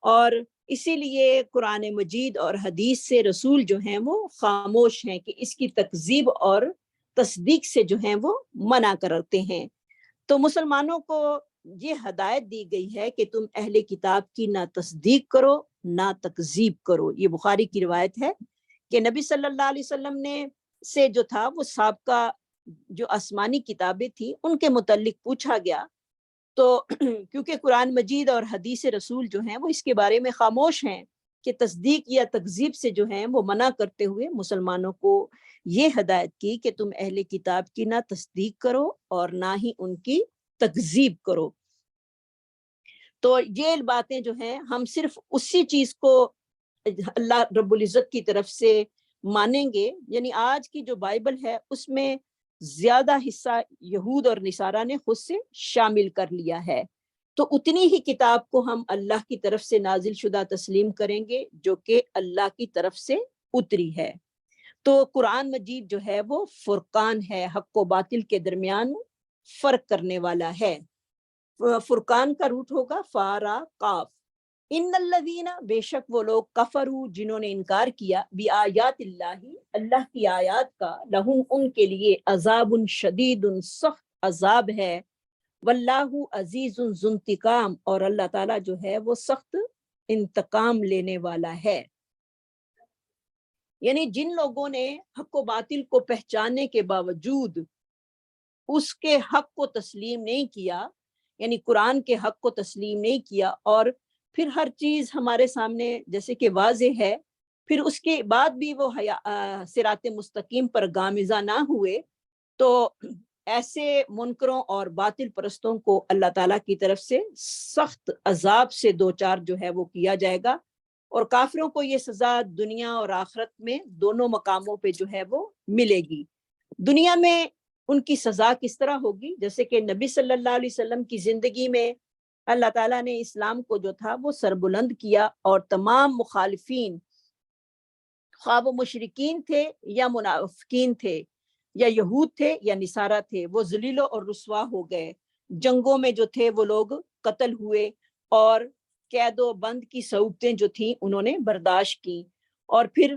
اور اسی لیے قرآن مجید اور حدیث سے رسول جو ہیں وہ خاموش ہیں کہ اس کی تکذیب اور تصدیق سے جو ہیں وہ منع کرتے ہیں۔ تو مسلمانوں کو یہ ہدایت دی گئی ہے کہ تم اہل کتاب کی نہ تصدیق کرو نہ تکذیب کرو۔ یہ بخاری کی روایت ہے کہ نبی صلی اللہ علیہ وسلم نے سے جو تھا وہ سابقہ جو آسمانی کتابیں تھیں ان کے متعلق پوچھا گیا، تو کیونکہ قرآن مجید اور حدیث رسول جو ہیں وہ اس کے بارے میں خاموش ہیں کہ تصدیق یا تکذیب سے جو ہیں وہ منع کرتے ہوئے مسلمانوں کو یہ ہدایت کی کہ تم اہل کتاب کی نہ تصدیق کرو اور نہ ہی ان کی تکذیب کرو۔ تو یہ باتیں جو ہیں ہم صرف اسی چیز کو اللہ رب العزت کی طرف سے مانیں گے، یعنی آج کی جو بائبل ہے اس میں زیادہ حصہ یہود اور نصارہ نے خود سے شامل کر لیا ہے، تو اتنی ہی کتاب کو ہم اللہ کی طرف سے نازل شدہ تسلیم کریں گے جو کہ اللہ کی طرف سے اتری ہے۔ تو قرآن مجید جو ہے وہ فرقان ہے، حق و باطل کے درمیان فرق کرنے والا ہے۔ فرقان کا روٹ ہوگا فارا قاف۔ ان الذین، بے شک وہ لوگ، کفروا جنہوں نے انکار کیا، بآیات اللہ، اللہ کی آیات کا، لہم ان کے لیے، عذاب شدید، سخت عذاب ہے، واللہ عزیز ذو انتقام، اور اللہ تعالیٰ جو ہے وہ سخت انتقام لینے والا ہے۔ یعنی جن لوگوں نے حق و باطل کو پہچاننے کے باوجود اس کے حق کو تسلیم نہیں کیا، یعنی قرآن کے حق کو تسلیم نہیں کیا، اور پھر ہر چیز ہمارے سامنے جیسے کہ واضح ہے، پھر اس کے بعد بھی وہ صراط مستقیم پر گامزہ نہ ہوئے، تو ایسے منکروں اور باطل پرستوں کو اللہ تعالیٰ کی طرف سے سخت عذاب سے دوچار جو ہے وہ کیا جائے گا، اور کافروں کو یہ سزا دنیا اور آخرت میں دونوں مقاموں پہ جو ہے وہ ملے گی۔ دنیا میں ان کی سزا کس طرح ہوگی؟ جیسے کہ نبی صلی اللہ علیہ وسلم کی زندگی میں اللہ تعالیٰ نے اسلام کو جو تھا وہ سربلند کیا، اور تمام مخالفین، خواہ وہ مشرکین تھے یا منافقین تھے یا یہود تھے یا نصارہ تھے، وہ ذلیل اور رسوا ہو گئے۔ جنگوں میں جو تھے وہ لوگ قتل ہوئے، اور قید و بند کی صعوبتیں جو تھیں انہوں نے برداشت کی، اور پھر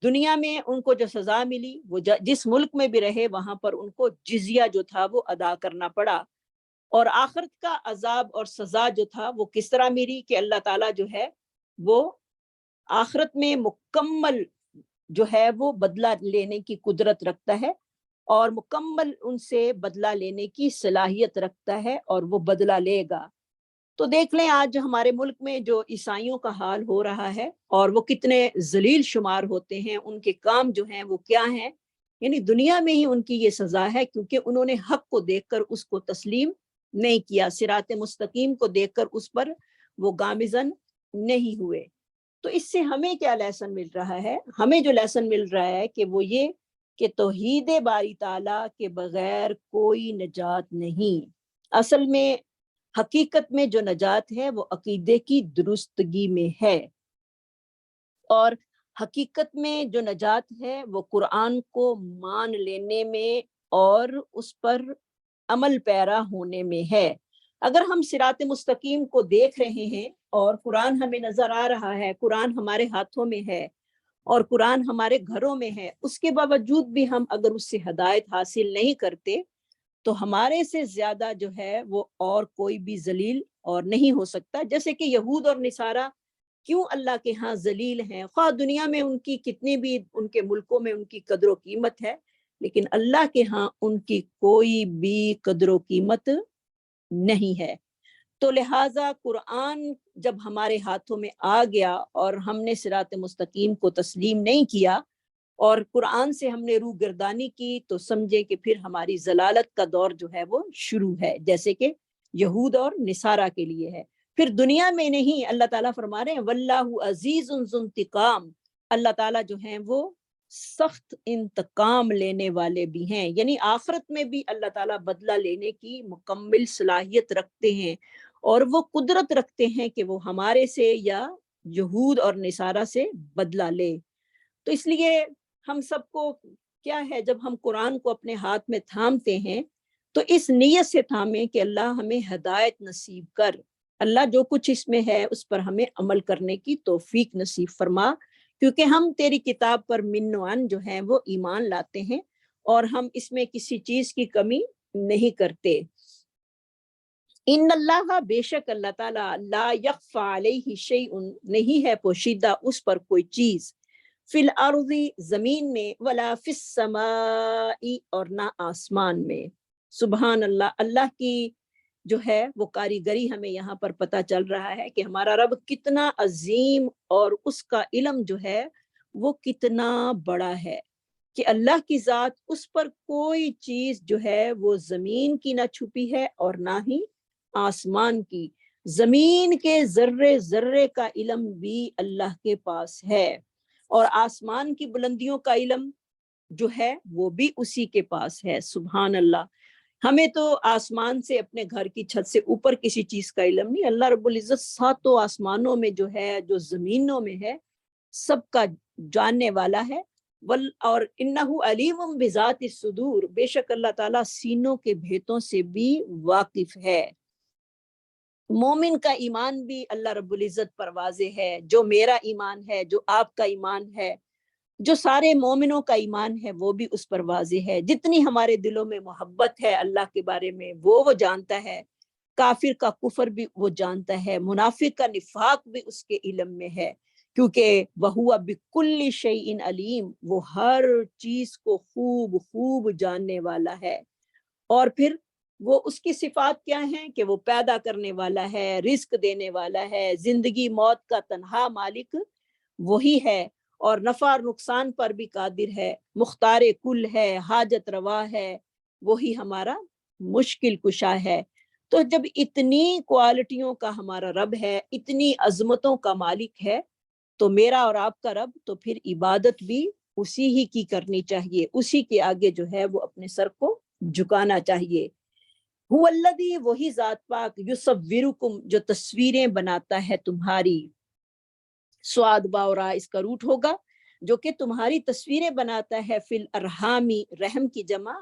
دنیا میں ان کو جو سزا ملی، وہ جس ملک میں بھی رہے وہاں پر ان کو جزیہ جو تھا وہ ادا کرنا پڑا۔ اور آخرت کا عذاب اور سزا جو تھا وہ کس طرح ملی کہ اللہ تعالیٰ جو ہے وہ آخرت میں مکمل جو ہے وہ بدلہ لینے کی قدرت رکھتا ہے، اور مکمل ان سے بدلہ لینے کی صلاحیت رکھتا ہے، اور وہ بدلہ لے گا۔ تو دیکھ لیں آج ہمارے ملک میں جو عیسائیوں کا حال ہو رہا ہے، اور وہ کتنے ذلیل شمار ہوتے ہیں، ان کے کام جو ہیں وہ کیا ہیں، یعنی دنیا میں ہی ان کی یہ سزا ہے، کیونکہ انہوں نے حق کو دیکھ کر اس کو تسلیم نہیں کیا، صراط مستقیم کو دیکھ کر اس پر وہ گامزن نہیں ہوئے۔ تو اس سے ہمیں کیا لیسن مل رہا ہے؟ ہمیں جو لیسن مل رہا ہے کہ وہ یہ کہ توحید باری تعالیٰ کے بغیر کوئی نجات نہیں۔ اصل میں حقیقت میں جو نجات ہے وہ عقیدے کی درستگی میں ہے، اور حقیقت میں جو نجات ہے وہ قرآن کو مان لینے میں اور اس پر عمل پیرا ہونے میں ہے۔ اگر ہم صراط مستقیم کو دیکھ رہے ہیں اور قرآن ہمیں نظر آ رہا ہے، قرآن ہمارے ہاتھوں میں ہے اور قرآن ہمارے گھروں میں ہے، اس کے باوجود بھی ہم اگر اس سے ہدایت حاصل نہیں کرتے تو ہمارے سے زیادہ جو ہے وہ اور کوئی بھی ذلیل اور نہیں ہو سکتا۔ جیسے کہ یہود اور نصارہ کیوں اللہ کے ہاں ذلیل ہیں، خواہ دنیا میں ان کی کتنی بھی ان کے ملکوں میں ان کی قدر و قیمت ہے، لیکن اللہ کے ہاں ان کی کوئی بھی قدر و قیمت نہیں ہے۔ تو لہٰذا قرآن جب ہمارے ہاتھوں میں آ گیا اور ہم نے صراط مستقیم کو تسلیم نہیں کیا اور قرآن سے ہم نے روح گردانی کی، تو سمجھے کہ پھر ہماری ضلالت کا دور جو ہے وہ شروع ہے، جیسے کہ یہود اور نصارہ کے لیے ہے۔ پھر دنیا میں نہیں، اللہ تعالیٰ فرما رہے ہیں واللہ عزیز ذو انتقام، اللہ تعالیٰ جو ہیں وہ سخت انتقام لینے والے بھی ہیں، یعنی آخرت میں بھی اللہ تعالیٰ بدلہ لینے کی مکمل صلاحیت رکھتے ہیں، اور وہ قدرت رکھتے ہیں کہ وہ ہمارے سے یا یہود اور نصارہ سے بدلہ لے۔ تو اس لیے ہم سب کو کیا ہے، جب ہم قرآن کو اپنے ہاتھ میں تھامتے ہیں تو اس نیت سے تھامیں کہ اللہ ہمیں ہدایت نصیب کر، اللہ جو کچھ اس میں ہے اس پر ہمیں عمل کرنے کی توفیق نصیب فرما، کیونکہ ہم تیری کتاب پر من و عن جو ہیں وہ ایمان لاتے ہیں اور ہم اس میں کسی چیز کی کمی نہیں کرتے۔ ان اللہ، بے شک اللہ تعالیٰ، لا یخفی علیہ شیء، نہیں ہے پوشیدہ اس پر کوئی چیز، فی الارض، زمین میں، ولا فی السماء، اور نہ آسمان میں۔ سبحان اللہ، اللہ کی جو ہے وہ کاریگری ہمیں یہاں پر پتہ چل رہا ہے کہ ہمارا رب کتنا عظیم اور اس کا علم جو ہے وہ کتنا بڑا ہے، کہ اللہ کی ذات، اس پر کوئی چیز جو ہے وہ زمین کی نہ چھپی ہے اور نہ ہی آسمان کی۔ زمین کے ذرے ذرے کا علم بھی اللہ کے پاس ہے، اور آسمان کی بلندیوں کا علم جو ہے وہ بھی اسی کے پاس ہے۔ سبحان اللہ، ہمیں تو آسمان سے، اپنے گھر کی چھت سے اوپر کسی چیز کا علم نہیں، اللہ رب العزت ساتوں آسمانوں میں جو ہے، جو زمینوں میں ہے، سب کا جاننے والا ہے۔ اور انہو علیم بذات الصدور، بے شک اللہ تعالیٰ سینوں کے بھیتوں سے بھی واقف ہے۔ مومن کا ایمان بھی اللہ رب العزت پر واضح ہے، جو میرا ایمان ہے، جو آپ کا ایمان ہے، جو سارے مومنوں کا ایمان ہے، وہ بھی اس پر واضح ہے۔ جتنی ہمارے دلوں میں محبت ہے اللہ کے بارے میں وہ جانتا ہے، کافر کا کفر بھی وہ جانتا ہے، منافق کا نفاق بھی اس کے علم میں ہے، کیونکہ وَهُوَ بِكُلِّ شَيْءٍ علیم، وہ ہر چیز کو خوب خوب جاننے والا ہے۔ اور پھر وہ اس کی صفات کیا ہیں کہ وہ پیدا کرنے والا ہے، رزق دینے والا ہے، زندگی موت کا تنہا مالک وہی ہے، اور نفع اور نقصان پر بھی قادر ہے، مختار کل ہے، حاجت روا ہے، وہی ہمارا مشکل کشا ہے۔ تو جب اتنی کوالٹیوں کا ہمارا رب ہے، اتنی عظمتوں کا مالک ہے، تو میرا اور آپ کا رب، تو پھر عبادت بھی اسی ہی کی کرنی چاہیے، اسی کے آگے جو ہے وہ اپنے سر کو جھکانا چاہیے۔ هو الذی، وہی ذات پاک، یصورکم، جو تصویریں بناتا ہے تمہاری، سواد باورا اس کا روٹ ہوگا، جو کہ تمہاری تصویریں بناتا ہے، فی الارحامی، رحم کی جمع،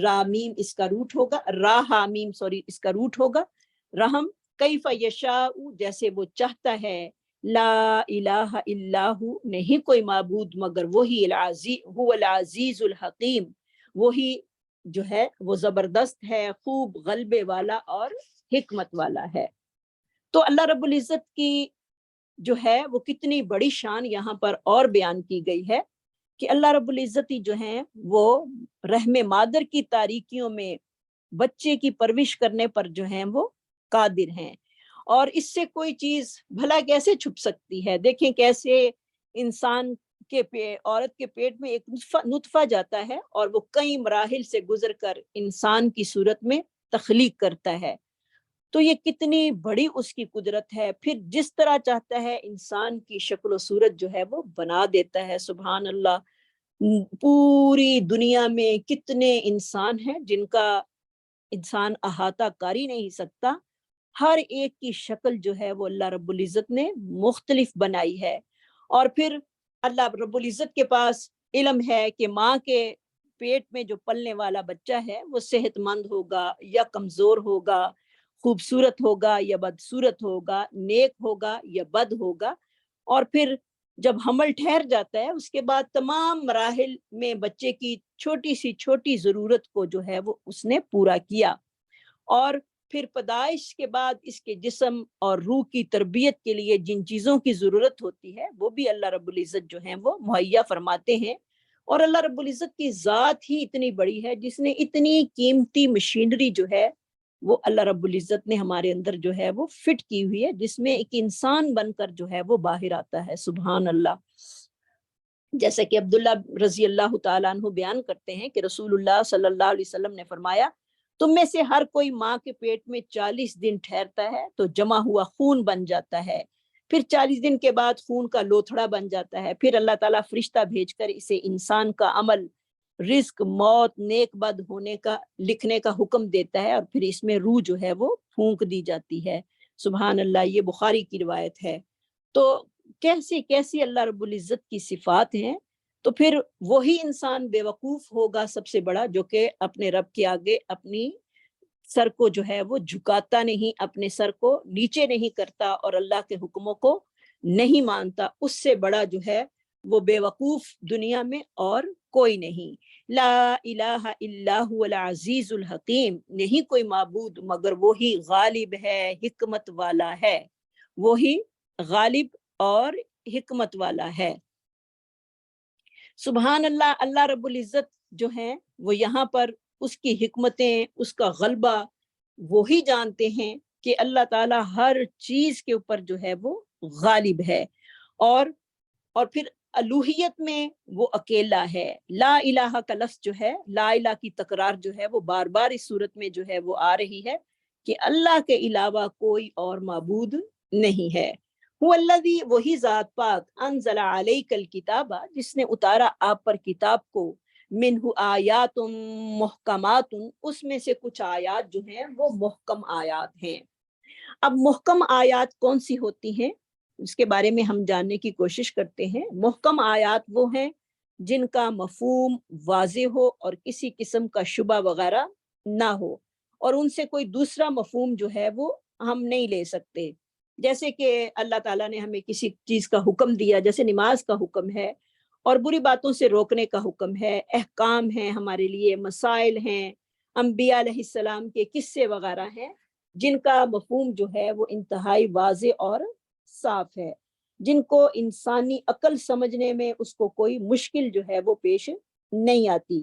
رامیم اس کا روٹ ہوگا، حامیم سوری اس کا روٹ ہوگا، رحم، کیف یشاء، جیسے وہ چاہتا ہے، لا الہ الا ہو، نہیں کوئی معبود مگر وہی، هو العزیز الحکیم، وہی جو ہے وہ زبردست ہے، خوب غلبے والا اور حکمت والا ہے۔ تو اللہ رب العزت کی جو ہے وہ کتنی بڑی شان یہاں پر اور بیان کی گئی ہے، کہ اللہ رب العزت جو ہیں وہ رحم مادر کی تاریکیوں میں بچے کی پرورش کرنے پر جو ہیں وہ قادر ہیں، اور اس سے کوئی چیز بھلا کیسے چھپ سکتی ہے۔ دیکھیں کیسے انسان کے عورت کے پیٹ میں ایک نطفہ جاتا ہے اور وہ کئی مراحل سے گزر کر انسان کی صورت میں تخلیق کرتا ہے، تو یہ کتنی بڑی اس کی قدرت ہے۔ پھر جس طرح چاہتا ہے انسان کی شکل و صورت جو ہے وہ بنا دیتا ہے۔ سبحان اللہ، پوری دنیا میں کتنے انسان ہیں جن کا انسان احاطہ کر ہی نہیں سکتا، ہر ایک کی شکل جو ہے وہ اللہ رب العزت نے مختلف بنائی ہے۔ اور پھر اللہ رب العزت کے پاس علم ہے کہ ماں کے پیٹ میں جو پلنے والا بچہ ہے وہ صحت مند ہوگا یا کمزور ہوگا، خوبصورت ہوگا یا بدصورت ہوگا، نیک ہوگا یا بد ہوگا، اور پھر جب حمل ٹھہر جاتا ہے اس کے بعد تمام مراحل میں بچے کی چھوٹی سی چھوٹی ضرورت کو جو ہے وہ اس نے پورا کیا، اور پھر پیدائش کے بعد اس کے جسم اور روح کی تربیت کے لیے جن چیزوں کی ضرورت ہوتی ہے وہ بھی اللہ رب العزت جو ہیں وہ مہیا فرماتے ہیں۔ اور اللہ رب العزت کی ذات ہی اتنی بڑی ہے جس نے اتنی قیمتی مشینری جو ہے وہ اللہ رب العزت نے ہمارے اندر جو ہے وہ فٹ کی ہوئی ہے، جس میں ایک انسان بن کر جو ہے وہ باہر آتا ہے۔ سبحان اللہ، جیسا کہ عبداللہ رضی اللہ تعالیٰ عنہ بیان کرتے ہیں کہ رسول اللہ صلی اللہ علیہ وسلم نے فرمایا، تم میں سے ہر کوئی ماں کے پیٹ میں 40 دن ٹھہرتا ہے تو جمع ہوا خون بن جاتا ہے، پھر 40 دن کے بعد خون کا لوتھڑا بن جاتا ہے، پھر اللہ تعالیٰ فرشتہ بھیج کر اسے انسان کا عمل رزق، موت، نیک بد ہونے کا لکھنے کا حکم دیتا ہے، اور پھر اس میں روح جو ہے وہ پھونک دی جاتی ہے۔ سبحان اللہ، یہ بخاری کی روایت ہے۔ تو کیسی کیسی اللہ رب العزت کی صفات ہیں، تو پھر وہی انسان بے وقوف ہوگا سب سے بڑا، جو کہ اپنے رب کے آگے اپنی سر کو جو ہے وہ جھکاتا نہیں، اپنے سر کو نیچے نہیں کرتا اور اللہ کے حکموں کو نہیں مانتا۔ اس سے بڑا جو ہے وہ بے وقوف دنیا میں اور کوئی نہیں۔ لا الہ الا هو العزیز الحکیم، نہیں کوئی معبود مگر وہی غالب ہے، حکمت والا ہے، وہی غالب اور حکمت والا ہے۔ سبحان اللہ، اللہ رب العزت جو ہیں وہ یہاں پر اس کی حکمتیں، اس کا غلبہ وہی جانتے ہیں کہ اللہ تعالیٰ ہر چیز کے اوپر جو ہے وہ غالب ہے، اور پھر الوہیت میں وہ اکیلا ہے۔ لا الہ کا لفظ جو ہے، لا الہ کی تکرار جو ہے وہ بار بار اس صورت میں جو ہے وہ آ رہی ہے کہ اللہ کے علاوہ کوئی اور معبود نہیں ہے۔ هو الذی، وہی ذات پاک، انزل علیک الکتاب، جس نے اتارا آپ پر کتاب کو، منہ آیات محکمات، اس میں سے کچھ آیات جو ہیں وہ محکم آیات ہیں۔ اب محکم آیات کون سی ہوتی ہیں، اس کے بارے میں ہم جاننے کی کوشش کرتے ہیں۔ محکم آیات وہ ہیں جن کا مفہوم واضح ہو اور کسی قسم کا شبہ وغیرہ نہ ہو، اور ان سے کوئی دوسرا مفہوم جو ہے وہ ہم نہیں لے سکتے۔ جیسے کہ اللہ تعالیٰ نے ہمیں کسی چیز کا حکم دیا، جیسے نماز کا حکم ہے، اور بری باتوں سے روکنے کا حکم ہے، احکام ہیں ہمارے لیے، مسائل ہیں، انبیاء علیہ السلام کے قصے وغیرہ ہیں، جن کا مفہوم جو ہے وہ انتہائی واضح اور صاف ہے، جن کو انسانی عقل سمجھنے میں اس کو کوئی مشکل جو ہے وہ پیش نہیں آتی۔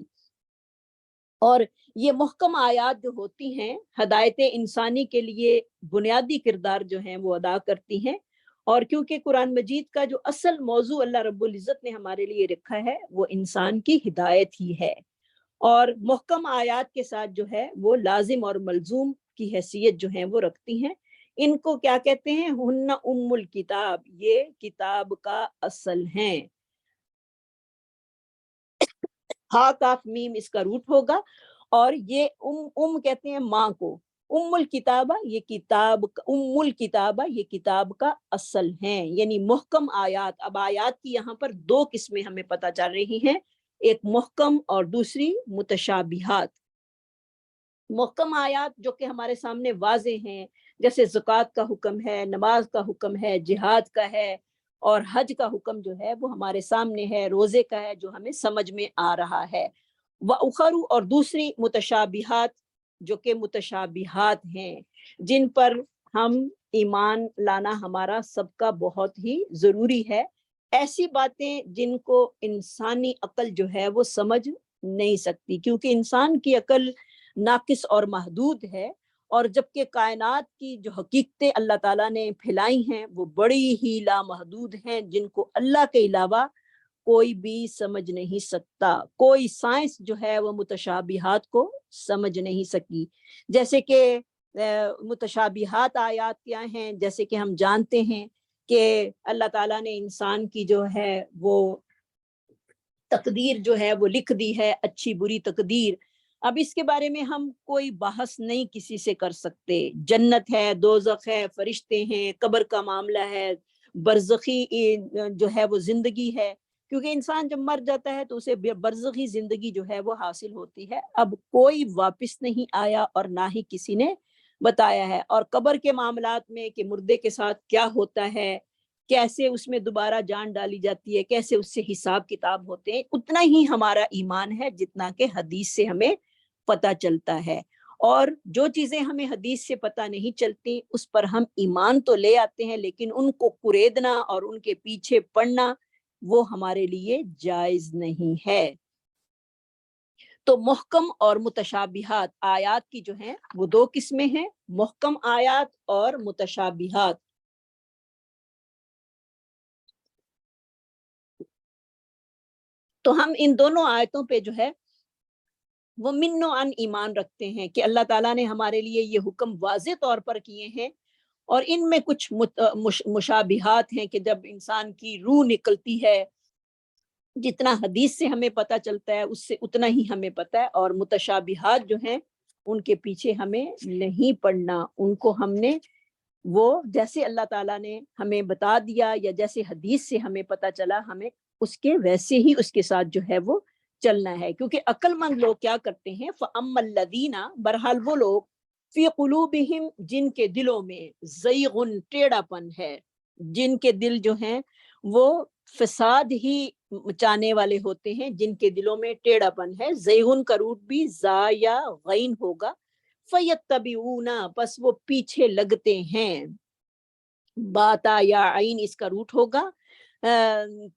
اور یہ محکم آیات جو ہوتی ہیں، ہدایت انسانی کے لیے بنیادی کردار جو ہیں وہ ادا کرتی ہیں، اور کیونکہ قرآن مجید کا جو اصل موضوع اللہ رب العزت نے ہمارے لیے رکھا ہے وہ انسان کی ہدایت ہی ہے، اور محکم آیات کے ساتھ جو ہے وہ لازم اور ملزوم کی حیثیت جو ہیں وہ رکھتی ہیں۔ ان کو کیا کہتے ہیں؟ ہن ام الکتاب، یہ کتاب کا اصل ہیں۔ ہا کاف میم اس کا روٹ ہوگا، اور یہ کہتے ہیں ماں کو، ام الکتابہ، یہ کتاب، ام الکتابہ یہ کتاب کا اصل ہیں، یعنی محکم آیات۔ اب آیات کی یہاں پر دو قسمیں ہمیں پتہ چل رہی ہیں، ایک محکم اور دوسری متشابہات۔ محکم آیات جو کہ ہمارے سامنے واضح ہیں، جیسے زکوٰۃ کا حکم ہے، نماز کا حکم ہے، جہاد کا ہے، اور حج کا حکم جو ہے وہ ہمارے سامنے ہے، روزے کا ہے جو ہمیں سمجھ میں آ رہا ہے۔ وَأُخَرُ، اور دوسری متشابہات جو کہ متشابہات ہیں، جن پر ہم ایمان لانا ہمارا سب کا بہت ہی ضروری ہے۔ ایسی باتیں جن کو انسانی عقل جو ہے وہ سمجھ نہیں سکتی، کیونکہ انسان کی عقل ناقص اور محدود ہے، اور جبکہ کائنات کی جو حقیقتیں اللہ تعالیٰ نے پھیلائی ہیں وہ بڑی ہی لامحدود ہیں، جن کو اللہ کے علاوہ کوئی بھی سمجھ نہیں سکتا۔ کوئی سائنس جو ہے وہ متشابہات کو سمجھ نہیں سکی۔ جیسے کہ متشابہات آیات کیا ہیں، جیسے کہ ہم جانتے ہیں کہ اللہ تعالیٰ نے انسان کی جو ہے وہ تقدیر جو ہے وہ لکھ دی ہے، اچھی بری تقدیر۔ اب اس کے بارے میں ہم کوئی بحث نہیں کسی سے کر سکتے۔ جنت ہے، دوزخ ہے، فرشتے ہیں، قبر کا معاملہ ہے، برزخی جو ہے وہ زندگی ہے، کیونکہ انسان جب مر جاتا ہے تو اسے برزخی زندگی جو ہے وہ حاصل ہوتی ہے۔ اب کوئی واپس نہیں آیا اور نہ ہی کسی نے بتایا ہے۔ اور قبر کے معاملات میں کہ مردے کے ساتھ کیا ہوتا ہے، کیسے اس میں دوبارہ جان ڈالی جاتی ہے، کیسے اس سے حساب کتاب ہوتے ہیں، اتنا ہی ہمارا ایمان ہے جتنا کہ حدیث سے ہمیں پتہ چلتا ہے۔ اور جو چیزیں ہمیں حدیث سے پتہ نہیں چلتی اس پر ہم ایمان تو لے آتے ہیں، لیکن ان کو کریدنا اور ان کے پیچھے پڑنا وہ ہمارے لیے جائز نہیں ہے۔ تو محکم اور متشابہات آیات کی جو ہیں وہ دو قسمیں ہیں، محکم آیات اور متشابہات۔ تو ہم ان دونوں آیتوں پہ جو ہے وہ من و عن ایمان رکھتے ہیں کہ اللہ تعالیٰ نے ہمارے لیے یہ حکم واضح طور پر کیے ہیں، اور ان میں کچھ مشابہات ہیں کہ جب انسان کی روح نکلتی ہے جتنا حدیث سے ہمیں پتہ چلتا ہے اس سے اتنا ہی ہمیں پتہ ہے، اور متشابہات جو ہیں ان کے پیچھے ہمیں نہیں پڑنا، ان کو ہم نے وہ جیسے اللہ تعالیٰ نے ہمیں بتا دیا یا جیسے حدیث سے ہمیں پتہ چلا، ہمیں اس کے ویسے ہی اس کے ساتھ جو ہے وہ چلنا ہے۔ کیونکہ عقل مند لوگ کیا کرتے ہیں، فَأَمَّا الَّذِينَ، بہرحال وہ لوگ، فی قلوبہم، جن کے دلوں میں زیغ، ٹیڑھا پن ہے، جن کے دل جو ہیں وہ فساد ہی مچانے والے ہوتے ہیں، جن کے دلوں میں ٹیڑھا پن ہے، زیغن کا روٹ بھی زا یا غین ہوگا، فیتبعون، پس وہ پیچھے لگتے ہیں، باتا یا عین اس کا روٹ ہوگا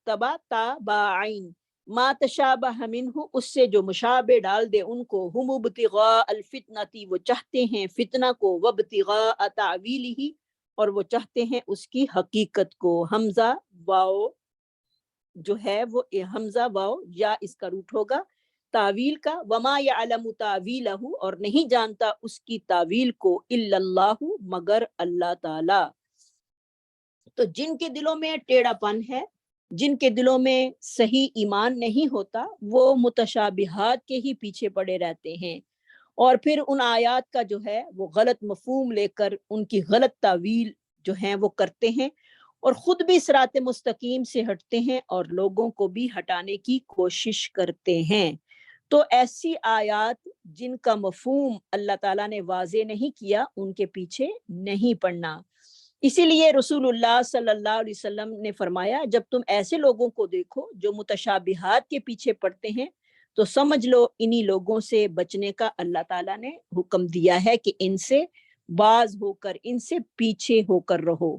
تبا تا با عین، ما تشابہ منہ، اس سے جو مشابہ ڈال دے ان کو، ہم ابتغاء الفتنتی، وہ چاہتے ہیں فتنہ کو، وابتغاء تعویلہ، اور وہ چاہتے ہیں اس کی حقیقت کو۔ حمزہ واو جو ہے وہ حمزہ واو یا اس کا روٹ ہوگا تعویل کا، وما یعلم تعویلہ، اور نہیں جانتا اس کی تعویل کو، الا اللہ، مگر اللہ تعالی۔ تو جن کے دلوں میں ٹیڑھا پن ہے، جن کے دلوں میں صحیح ایمان نہیں ہوتا، وہ متشابہات کے ہی پیچھے پڑے رہتے ہیں، اور پھر ان آیات کا جو ہے وہ غلط مفہوم لے کر ان کی غلط تعویل جو ہیں وہ کرتے ہیں، اور خود بھی صراط مستقیم سے ہٹتے ہیں اور لوگوں کو بھی ہٹانے کی کوشش کرتے ہیں۔ تو ایسی آیات جن کا مفہوم اللہ تعالیٰ نے واضح نہیں کیا، ان کے پیچھے نہیں پڑنا۔ اسی لیے رسول اللہ صلی اللہ علیہ وسلم نے فرمایا، جب تم ایسے لوگوں کو دیکھو جو متشابہات کے پیچھے پڑتے ہیں، تو سمجھ لو انہی لوگوں سے بچنے کا اللہ تعالیٰ نے حکم دیا ہے کہ ان سے باز ہو کر، ان سے پیچھے ہو کر رہو۔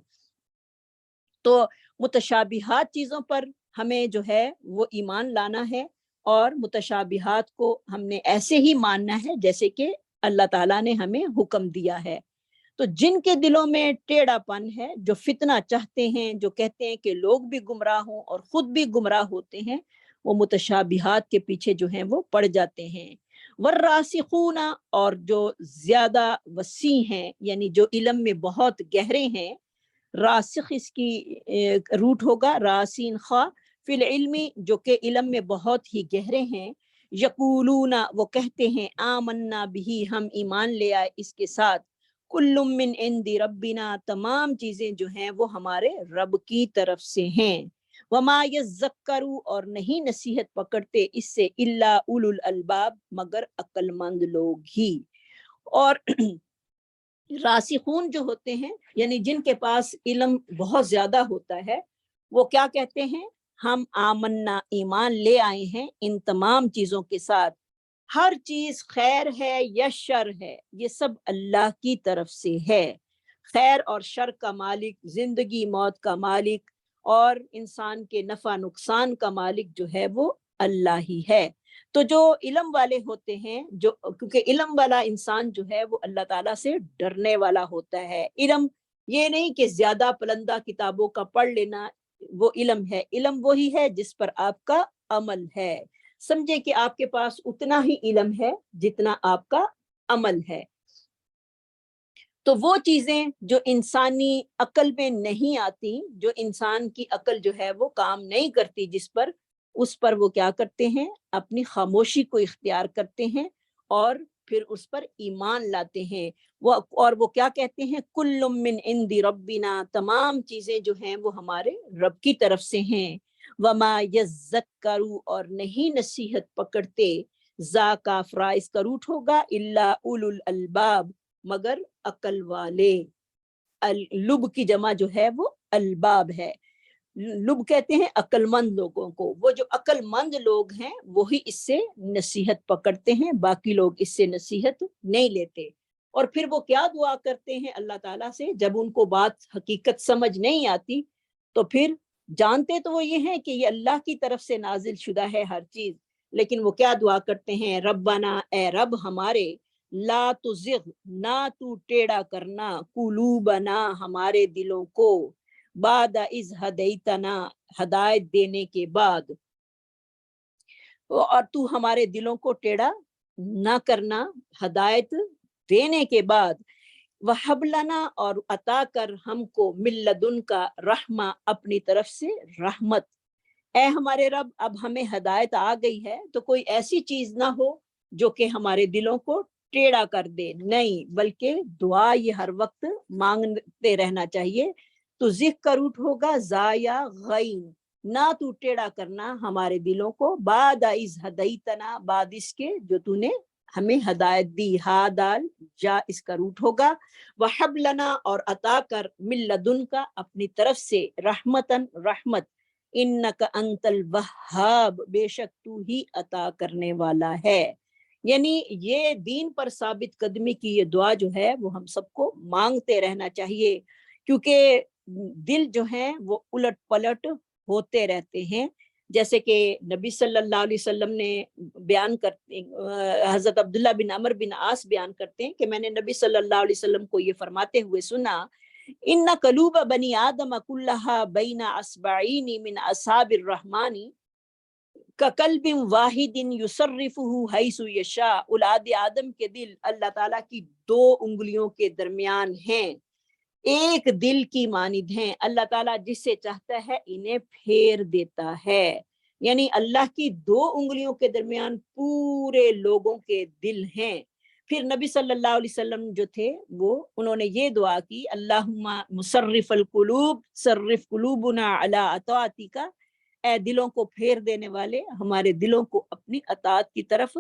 تو متشابہات چیزوں پر ہمیں جو ہے وہ ایمان لانا ہے، اور متشابہات کو ہم نے ایسے ہی ماننا ہے جیسے کہ اللہ تعالیٰ نے ہمیں حکم دیا ہے۔ تو جن کے دلوں میں ٹیڑھا پن ہے، جو فتنہ چاہتے ہیں، جو کہتے ہیں کہ لوگ بھی گمراہ ہوں اور خود بھی گمراہ ہوتے ہیں، وہ متشابہات کے پیچھے جو ہیں وہ پڑ جاتے ہیں۔ والراسخون، اور جو زیادہ وسیع ہیں، یعنی جو علم میں بہت گہرے ہیں، راسخ اس کی روٹ ہوگا راسین خواہ، فی العلم، جو کہ علم میں بہت ہی گہرے ہیں، یقولون، وہ کہتے ہیں، آمنا بھی، ہم ایمان لے آئے اس کے ساتھ، کل من عند ربنا، تمام چیزیں جو ہیں وہ ہمارے رب کی طرف سے ہیں، وما یذکر، اور نہیں نصیحت پکڑتے اس سے، الا اولو الالباب، مگر عقل مند لوگ ہی۔ اور راسخون جو ہوتے ہیں، یعنی جن کے پاس علم بہت زیادہ ہوتا ہے، وہ کیا کہتے ہیں، ہم آمنا، ایمان لے آئے ہیں ان تمام چیزوں کے ساتھ، ہر چیز خیر ہے یا شر ہے، یہ سب اللہ کی طرف سے ہے، خیر اور شر کا مالک، زندگی موت کا مالک، اور انسان کے نفع نقصان کا مالک جو ہے وہ اللہ ہی ہے۔ تو جو علم والے ہوتے ہیں، جو کیونکہ علم والا انسان جو ہے وہ اللہ تعالیٰ سے ڈرنے والا ہوتا ہے۔ علم یہ نہیں کہ زیادہ پلندہ کتابوں کا پڑھ لینا وہ علم ہے، علم وہی ہے جس پر آپ کا عمل ہے۔ سمجھے کہ آپ کے پاس اتنا ہی علم ہے جتنا آپ کا عمل ہے۔ تو وہ چیزیں جو انسانی عقل میں نہیں آتی، جو انسان کی عقل جو ہے وہ کام نہیں کرتی جس پر، اس پر وہ کیا کرتے ہیں، اپنی خاموشی کو اختیار کرتے ہیں اور پھر اس پر ایمان لاتے ہیں۔ اور وہ کیا کہتے ہیں، کل من عند ربنا، تمام چیزیں جو ہیں وہ ہمارے رب کی طرف سے ہیں، وما یذکر، اور نہیں نصیحت پکڑتے، ذا کافرا اس کا روٹ ہوگا، الا اولو الالباب، مگر عقل والے۔ لب کی جمع جو ہے وہ الباب ہے، لب کہتے ہیں عقل مند لوگوں کو، وہ جو عقل مند لوگ ہیں وہی اس سے نصیحت پکڑتے ہیں، باقی لوگ اس سے نصیحت نہیں لیتے۔ اور پھر وہ کیا دعا کرتے ہیں اللہ تعالیٰ سے، جب ان کو بات حقیقت سمجھ نہیں آتی، تو پھر جانتے تو وہ یہ ہیں کہ یہ اللہ کی طرف سے نازل شدہ ہے ہر چیز، لیکن وہ کیا دعا کرتے ہیں، ربنا، اے رب ہمارے، لا تزغ، نہ تو ٹیڑھا کرنا، قلوبنا، ہمارے دلوں کو، بعد اذ ہدیتنا، ہدایت دینے کے بعد، اور تو ہمارے دلوں کو ٹیڑھا نہ کرنا ہدایت دینے کے بعد، وہب لنا، اور عطا کر ہم کو، من لدن کا، رحمہ، اپنی طرف سے رحمت، اے ہمارے رب اب ہمیں ہدایت آ گئی ہے تو کوئی ایسی چیز نہ ہو جو کہ ہمارے دلوں کو ٹیڑھا کر دے، نہیں بلکہ دعا یہ ہر وقت مانگتے رہنا چاہیے۔ تو ذکر روٹ ہوگا زایا غین، نہ تو ٹیڑھا کرنا ہمارے دلوں کو، بعد از ہدیتنا، بعد اس کے جو تو نے ہمیں ہدایت دی، ہا دال جا اس کا روٹ ہوگا، وحب لنا اور عطا کر، من لدن کا اپنی طرف سے، رحمتن رحمت، انک انت الوہاب بے شک تو ہی عطا کرنے والا ہے۔ یعنی یہ دین پر ثابت قدمی کی یہ دعا جو ہے وہ ہم سب کو مانگتے رہنا چاہیے، کیونکہ دل جو ہیں وہ الٹ پلٹ ہوتے رہتے ہیں۔ جیسے کہ نبی صلی اللہ علیہ وسلم نے بیان کرتے، حضرت عبداللہ بن عمر بن عاص بیان کرتے ہیں کہ میں نے نبی صلی اللہ علیہ وسلم کو یہ فرماتے ہوئے سنا، ان قلوب بنی آدم کلھا بین اصبعین من اصابع الرحمن کقلب واحد یصرفہ حیث یشاء، اولاد آدم کے دل اللہ تعالیٰ کی 2 انگلیوں کے درمیان ہیں، ایک دل کی مانند ہیں، اللہ تعالیٰ جس سے چاہتا ہے انہیں پھیر دیتا ہے۔ یعنی اللہ کی 2 انگلیوں کے درمیان پورے لوگوں کے دل ہیں۔ پھر نبی صلی اللہ علیہ وسلم جو تھے وہ انہوں نے یہ دعا کی، اللہم مصرف القلوب صرف قلوبنا علی اطاعتک، اے دلوں کو پھیر دینے والے ہمارے دلوں کو اپنی اطاعت کی طرف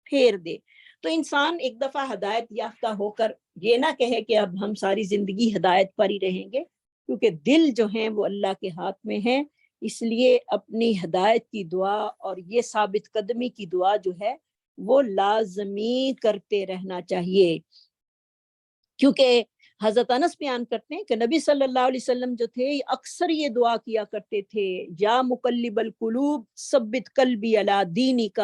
پھیر دے۔ تو انسان ایک دفعہ ہدایت یافتہ ہو کر یہ نہ کہے کہ اب ہم ساری زندگی ہدایت پر ہی رہیں گے، کیونکہ دل جو ہیں وہ اللہ کے ہاتھ میں ہیں، اس لیے اپنی ہدایت کی دعا اور یہ ثابت قدمی کی دعا جو ہے وہ لازمی کرتے رہنا چاہیے۔ کیونکہ حضرت انس بیان کرتے ہیں کہ نبی صلی اللہ علیہ وسلم جو تھے اکثر یہ دعا کیا کرتے تھے، یا مقلب القلوب ثبت قلبی علی دینک،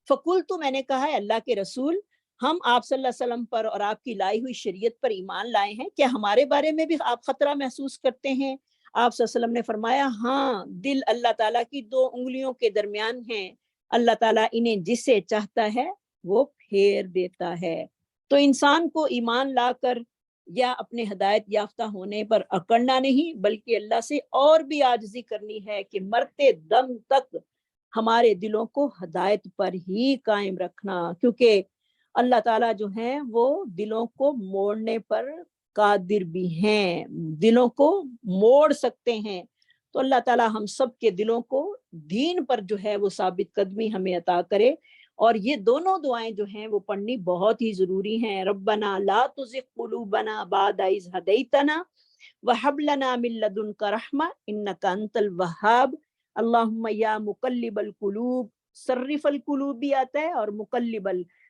فقلت، تو میں نے کہا ہے اللہ کے رسول، ہم آپ صلی اللہ علیہ وسلم پر اور آپ کی لائی ہوئی شریعت پر ایمان لائے ہیں، کیا ہمارے بارے میں بھی آپ خطرہ محسوس کرتے ہیں؟ آپ صلی اللہ علیہ وسلم نے فرمایا ہاں، دل اللہ تعالیٰ کی 2 انگلیوں کے درمیان ہیں، اللہ تعالیٰ انہیں جسے چاہتا ہے وہ پھیر دیتا ہے۔ تو انسان کو ایمان لا کر یا اپنے ہدایت یافتہ ہونے پر اکڑنا نہیں، بلکہ اللہ سے اور بھی عاجزی کرنی ہے کہ مرتے دم تک ہمارے دلوں کو ہدایت پر ہی قائم رکھنا، کیونکہ اللہ تعالیٰ جو ہیں وہ دلوں کو موڑنے پر قادر بھی ہیں، دلوں کو موڑ سکتے ہیں۔ تو اللہ تعالیٰ ہم سب کے دلوں کو دین پر جو ہے وہ ثابت قدمی ہمیں عطا کرے، اور یہ دونوں دعائیں جو ہیں وہ پڑھنی بہت ہی ضروری ہیں۔ ربنا لا تزغ قلوبنا بعد اذ ہدیتنا وہب لنا من لدنک رحمہ انک انت الوہاب، اللہم یا مقلب القلوب صرف القلوب بھی آتا ہے، اور مقلب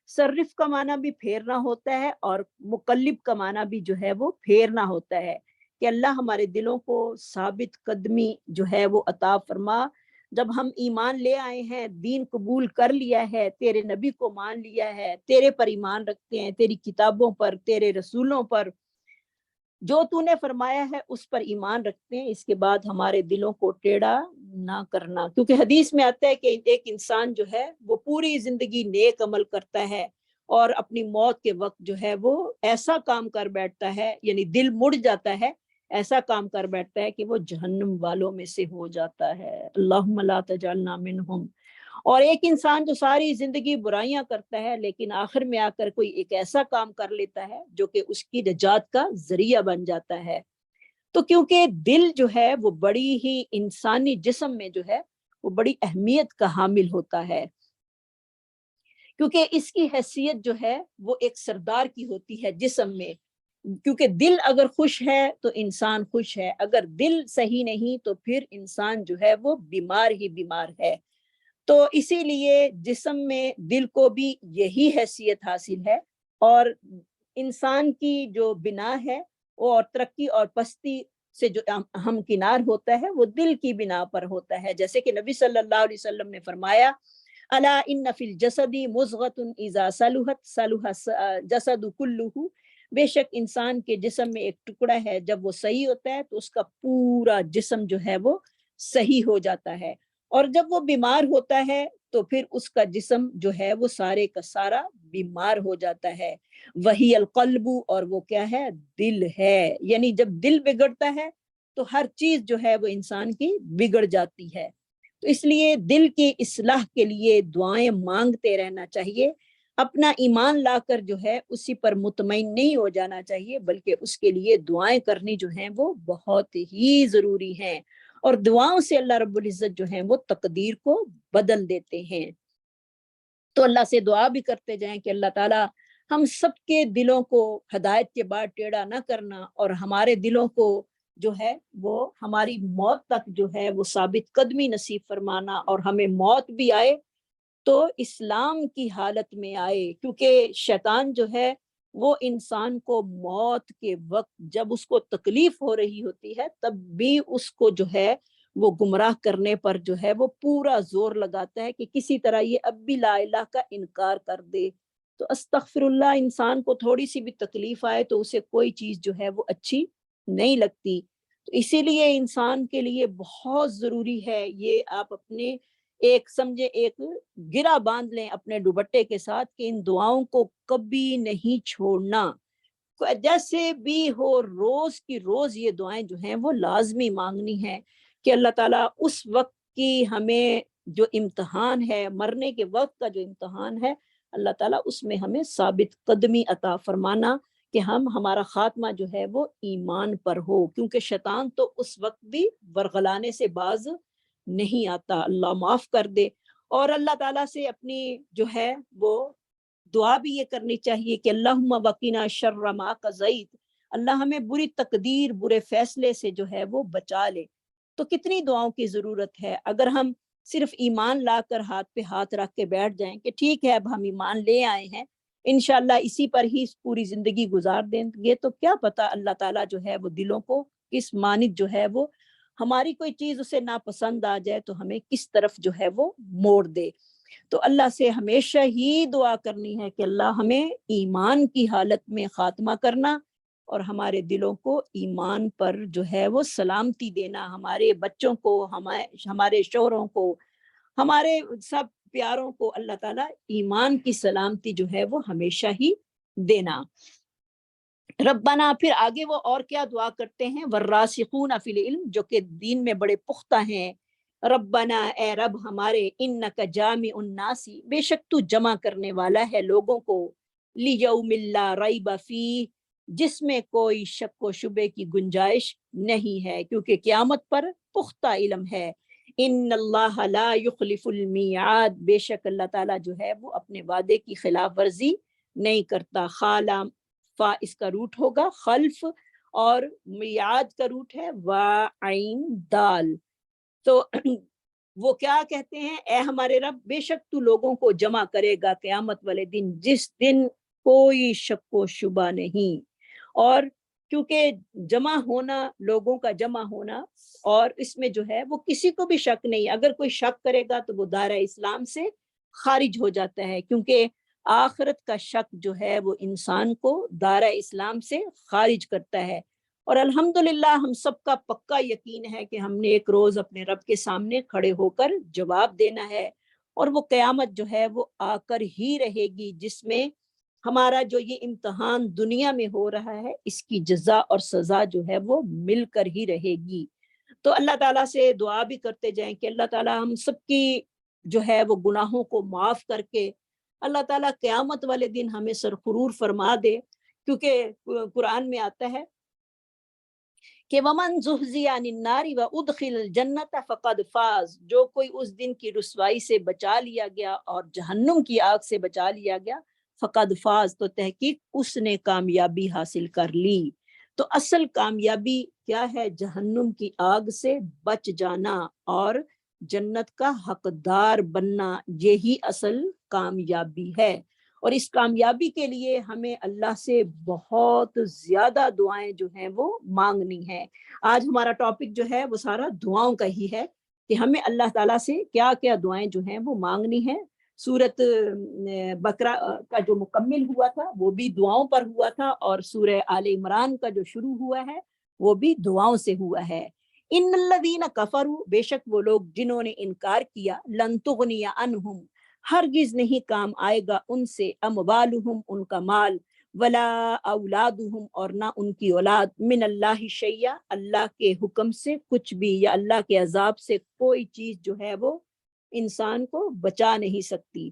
صرف کا معنی بھی پھیرنا ہوتا ہے، اور مقلب کا معنی بھی جو ہے وہ پھیرنا ہوتا ہے، کہ اللہ ہمارے دلوں کو ثابت قدمی جو ہے وہ عطا فرما۔ جب ہم ایمان لے آئے ہیں، دین قبول کر لیا ہے، تیرے نبی کو مان لیا ہے، تیرے پر ایمان رکھتے ہیں، تیری کتابوں پر، تیرے رسولوں پر، جو تو نے فرمایا ہے اس پر ایمان رکھتے ہیں، اس کے بعد ہمارے دلوں کو ٹیڑھا نہ کرنا، کیونکہ حدیث میں آتا ہے کہ ایک انسان جو ہے وہ پوری زندگی نیک عمل کرتا ہے اور اپنی موت کے وقت جو ہے وہ ایسا کام کر بیٹھتا ہے، یعنی دل مڑ جاتا ہے، ایسا کام کر بیٹھتا ہے کہ وہ جہنم والوں میں سے ہو جاتا ہے۔ اللہم لا تجعلنا منہم۔ اور ایک انسان جو ساری زندگی برائیاں کرتا ہے لیکن آخر میں آ کر کوئی ایک ایسا کام کر لیتا ہے جو کہ اس کی نجات کا ذریعہ بن جاتا ہے۔ تو کیونکہ دل جو ہے وہ بڑی ہی انسانی جسم میں جو ہے وہ بڑی اہمیت کا حامل ہوتا ہے، کیونکہ اس کی حیثیت جو ہے وہ ایک سردار کی ہوتی ہے جسم میں، کیونکہ دل اگر خوش ہے تو انسان خوش ہے، اگر دل صحیح نہیں تو پھر انسان جو ہے وہ بیمار ہی بیمار ہے۔ تو اسی لیے جسم میں دل کو بھی یہی حیثیت حاصل ہے، اور انسان کی جو بنا ہے وہ اور ترقی اور پستی سے جو ہمکنار ہوتا ہے وہ دل کی بنا پر ہوتا ہے، جیسے کہ نبی صلی اللہ علیہ وسلم نے فرمایا الا ان فی الجسد مضغۃ اذا صلحت صلح الجسد کلہ، بے شک انسان کے جسم میں ایک ٹکڑا ہے، جب وہ صحیح ہوتا ہے تو اس کا پورا جسم جو ہے وہ صحیح ہو جاتا ہے، اور جب وہ بیمار ہوتا ہے تو پھر اس کا جسم جو ہے وہ سارے کا سارا بیمار ہو جاتا ہے۔ وہی القلب، اور وہ کیا ہے؟ دل ہے، یعنی جب دل بگڑتا ہے تو ہر چیز جو ہے وہ انسان کی بگڑ جاتی ہے۔ تو اس لیے دل کی اصلاح کے لیے دعائیں مانگتے رہنا چاہیے، اپنا ایمان لا کر جو ہے اسی پر مطمئن نہیں ہو جانا چاہیے، بلکہ اس کے لیے دعائیں کرنی جو ہیں وہ بہت ہی ضروری ہیں، اور دعاؤں سے اللہ رب العزت جو ہیں وہ تقدیر کو بدل دیتے ہیں۔ تو اللہ سے دعا بھی کرتے جائیں کہ اللہ تعالیٰ ہم سب کے دلوں کو ہدایت کے بعد ٹیڑھا نہ کرنا، اور ہمارے دلوں کو جو ہے وہ ہماری موت تک جو ہے وہ ثابت قدمی نصیب فرمانا، اور ہمیں موت بھی آئے تو اسلام کی حالت میں آئے، کیونکہ شیطان جو ہے وہ انسان کو موت کے وقت جب اس کو تکلیف ہو رہی ہوتی ہے تب بھی اس کو جو ہے وہ گمراہ کرنے پر جو ہے وہ پورا زور لگاتا ہے کہ کسی طرح یہ اب بھی لا الہ کا انکار کر دے۔ تو استغفر اللہ، انسان کو تھوڑی سی بھی تکلیف آئے تو اسے کوئی چیز جو ہے وہ اچھی نہیں لگتی۔ تو اسی لیے انسان کے لیے بہت ضروری ہے یہ، آپ اپنے ایک سمجھے ایک گرہ باندھ لیں اپنے دوپٹے کے ساتھ کہ ان دعاؤں کو کبھی نہیں چھوڑنا، جیسے بھی ہو روز کی روز یہ دعائیں جو ہیں وہ لازمی مانگنی ہیں کہ اللہ تعالیٰ اس وقت کی ہمیں جو امتحان ہے، مرنے کے وقت کا جو امتحان ہے، اللہ تعالیٰ اس میں ہمیں ثابت قدمی عطا فرمانا کہ ہمارا خاتمہ جو ہے وہ ایمان پر ہو، کیونکہ شیطان تو اس وقت بھی ورغلانے سے باز نہیں آتا، اللہ معاف کر دے۔ اور اللہ تعالیٰ سے اپنی جو ہے وہ دعا بھی یہ کرنی چاہیے کہ اللہم وقنا شر ما قضیت، اللہ ہمیں بری تقدیر، برے فیصلے سے جو ہے وہ بچا لے۔ تو کتنی دعاؤں کی ضرورت ہے، اگر ہم صرف ایمان لا کر ہاتھ پہ ہاتھ رکھ کے بیٹھ جائیں کہ ٹھیک ہے اب ہم ایمان لے آئے ہیں، انشاءاللہ اسی پر ہی پوری زندگی گزار دیں گے، تو کیا پتہ اللہ تعالیٰ جو ہے وہ دلوں کو کس مانند جو ہے وہ ہماری کوئی چیز اسے ناپسند آ جائے تو ہمیں کس طرف جو ہے وہ موڑ دے۔ تو اللہ سے ہمیشہ ہی دعا کرنی ہے کہ اللہ ہمیں ایمان کی حالت میں خاتمہ کرنا، اور ہمارے دلوں کو ایمان پر جو ہے وہ سلامتی دینا، ہمارے بچوں کو، ہمارے شوہروں کو، ہمارے سب پیاروں کو اللہ تعالیٰ ایمان کی سلامتی جو ہے وہ ہمیشہ ہی دینا۔ ربنا، پھر آگے وہ اور کیا دعا کرتے ہیں، والراسخون فی العلم، جو کہ دین میں بڑے پختہ ہیں، ربنا، اے رب ہمارے، انک جامع الناس، بے شک تو جمع کرنے والا ہے لوگوں کو، لیوم لا ریب فیہ، جس میں کوئی شک و شبے کی گنجائش نہیں ہے، کیونکہ قیامت پر پختہ علم ہے۔ ان اللہ لا یخلف المیعاد، بے شک اللہ تعالیٰ جو ہے وہ اپنے وعدے کی خلاف ورزی نہیں کرتا۔ خالہ فا اس کا روٹ ہوگا خلف، اور میعاد کا روٹ ہے وعین دال۔ تو وہ کیا کہتے ہیں، اے ہمارے رب، بے شک تو لوگوں کو جمع کرے گا قیامت والے دن، جس دن کوئی شک و شبہ نہیں۔ اور کیونکہ جمع ہونا، لوگوں کا جمع ہونا، اور اس میں جو ہے وہ کسی کو بھی شک نہیں، اگر کوئی شک کرے گا تو وہ دائرہ اسلام سے خارج ہو جاتا ہے، کیونکہ آخرت کا شک جو ہے وہ انسان کو دائرہ اسلام سے خارج کرتا ہے۔ اور الحمدللہ ہم سب کا پکا یقین ہے کہ ہم نے ایک روز اپنے رب کے سامنے کھڑے ہو کر جواب دینا ہے، اور وہ قیامت جو ہے وہ آ کر ہی رہے گی، جس میں ہمارا جو یہ امتحان دنیا میں ہو رہا ہے اس کی جزا اور سزا جو ہے وہ مل کر ہی رہے گی۔ تو اللہ تعالیٰ سے دعا بھی کرتے جائیں کہ اللہ تعالیٰ ہم سب کی جو ہے وہ گناہوں کو معاف کر کے اللہ تعالیٰ قیامت والے دن ہمیں سرخرور فرما دے، کیونکہ قرآن میں آتا ہے کہ ومن زحزح عن النار وادخل الجنت فقد فاز، جو کوئی اس دن کی رسوائی سے بچا لیا گیا اور جہنم کی آگ سے بچا لیا گیا، فقد فاز، تو تحقیق اس نے کامیابی حاصل کر لی۔ تو اصل کامیابی کیا ہے، جہنم کی آگ سے بچ جانا اور جنت کا حقدار بننا، یہی اصل کامیابی ہے۔ اور اس کامیابی کے لیے ہمیں اللہ سے بہت زیادہ دعائیں جو ہیں وہ مانگنی ہیں۔ آج ہمارا ٹاپک جو ہے وہ سارا دعاؤں کا ہی ہے کہ ہمیں اللہ تعالیٰ سے کیا کیا دعائیں جو ہیں وہ مانگنی ہیں۔ سورۃ بقرہ کا جو مکمل ہوا تھا وہ بھی دعاؤں پر ہوا تھا، اور سورہ آل عمران کا جو شروع ہوا ہے وہ بھی دعاؤں سے ہوا ہے۔ ان الذین کفروا، بے شک وہ لوگ جنہوں نے انکار کیا، لن تغنی عنہم، ہرگز نہیں کام آئے گا ان سے، اموالہم، ان کا مال، ولا اولادہم اور نہ ان کی اولاد من اللہ شیء اللہ کے حکم سے کچھ بھی، یا اللہ کے عذاب سے کوئی چیز جو ہے وہ انسان کو بچا نہیں سکتی۔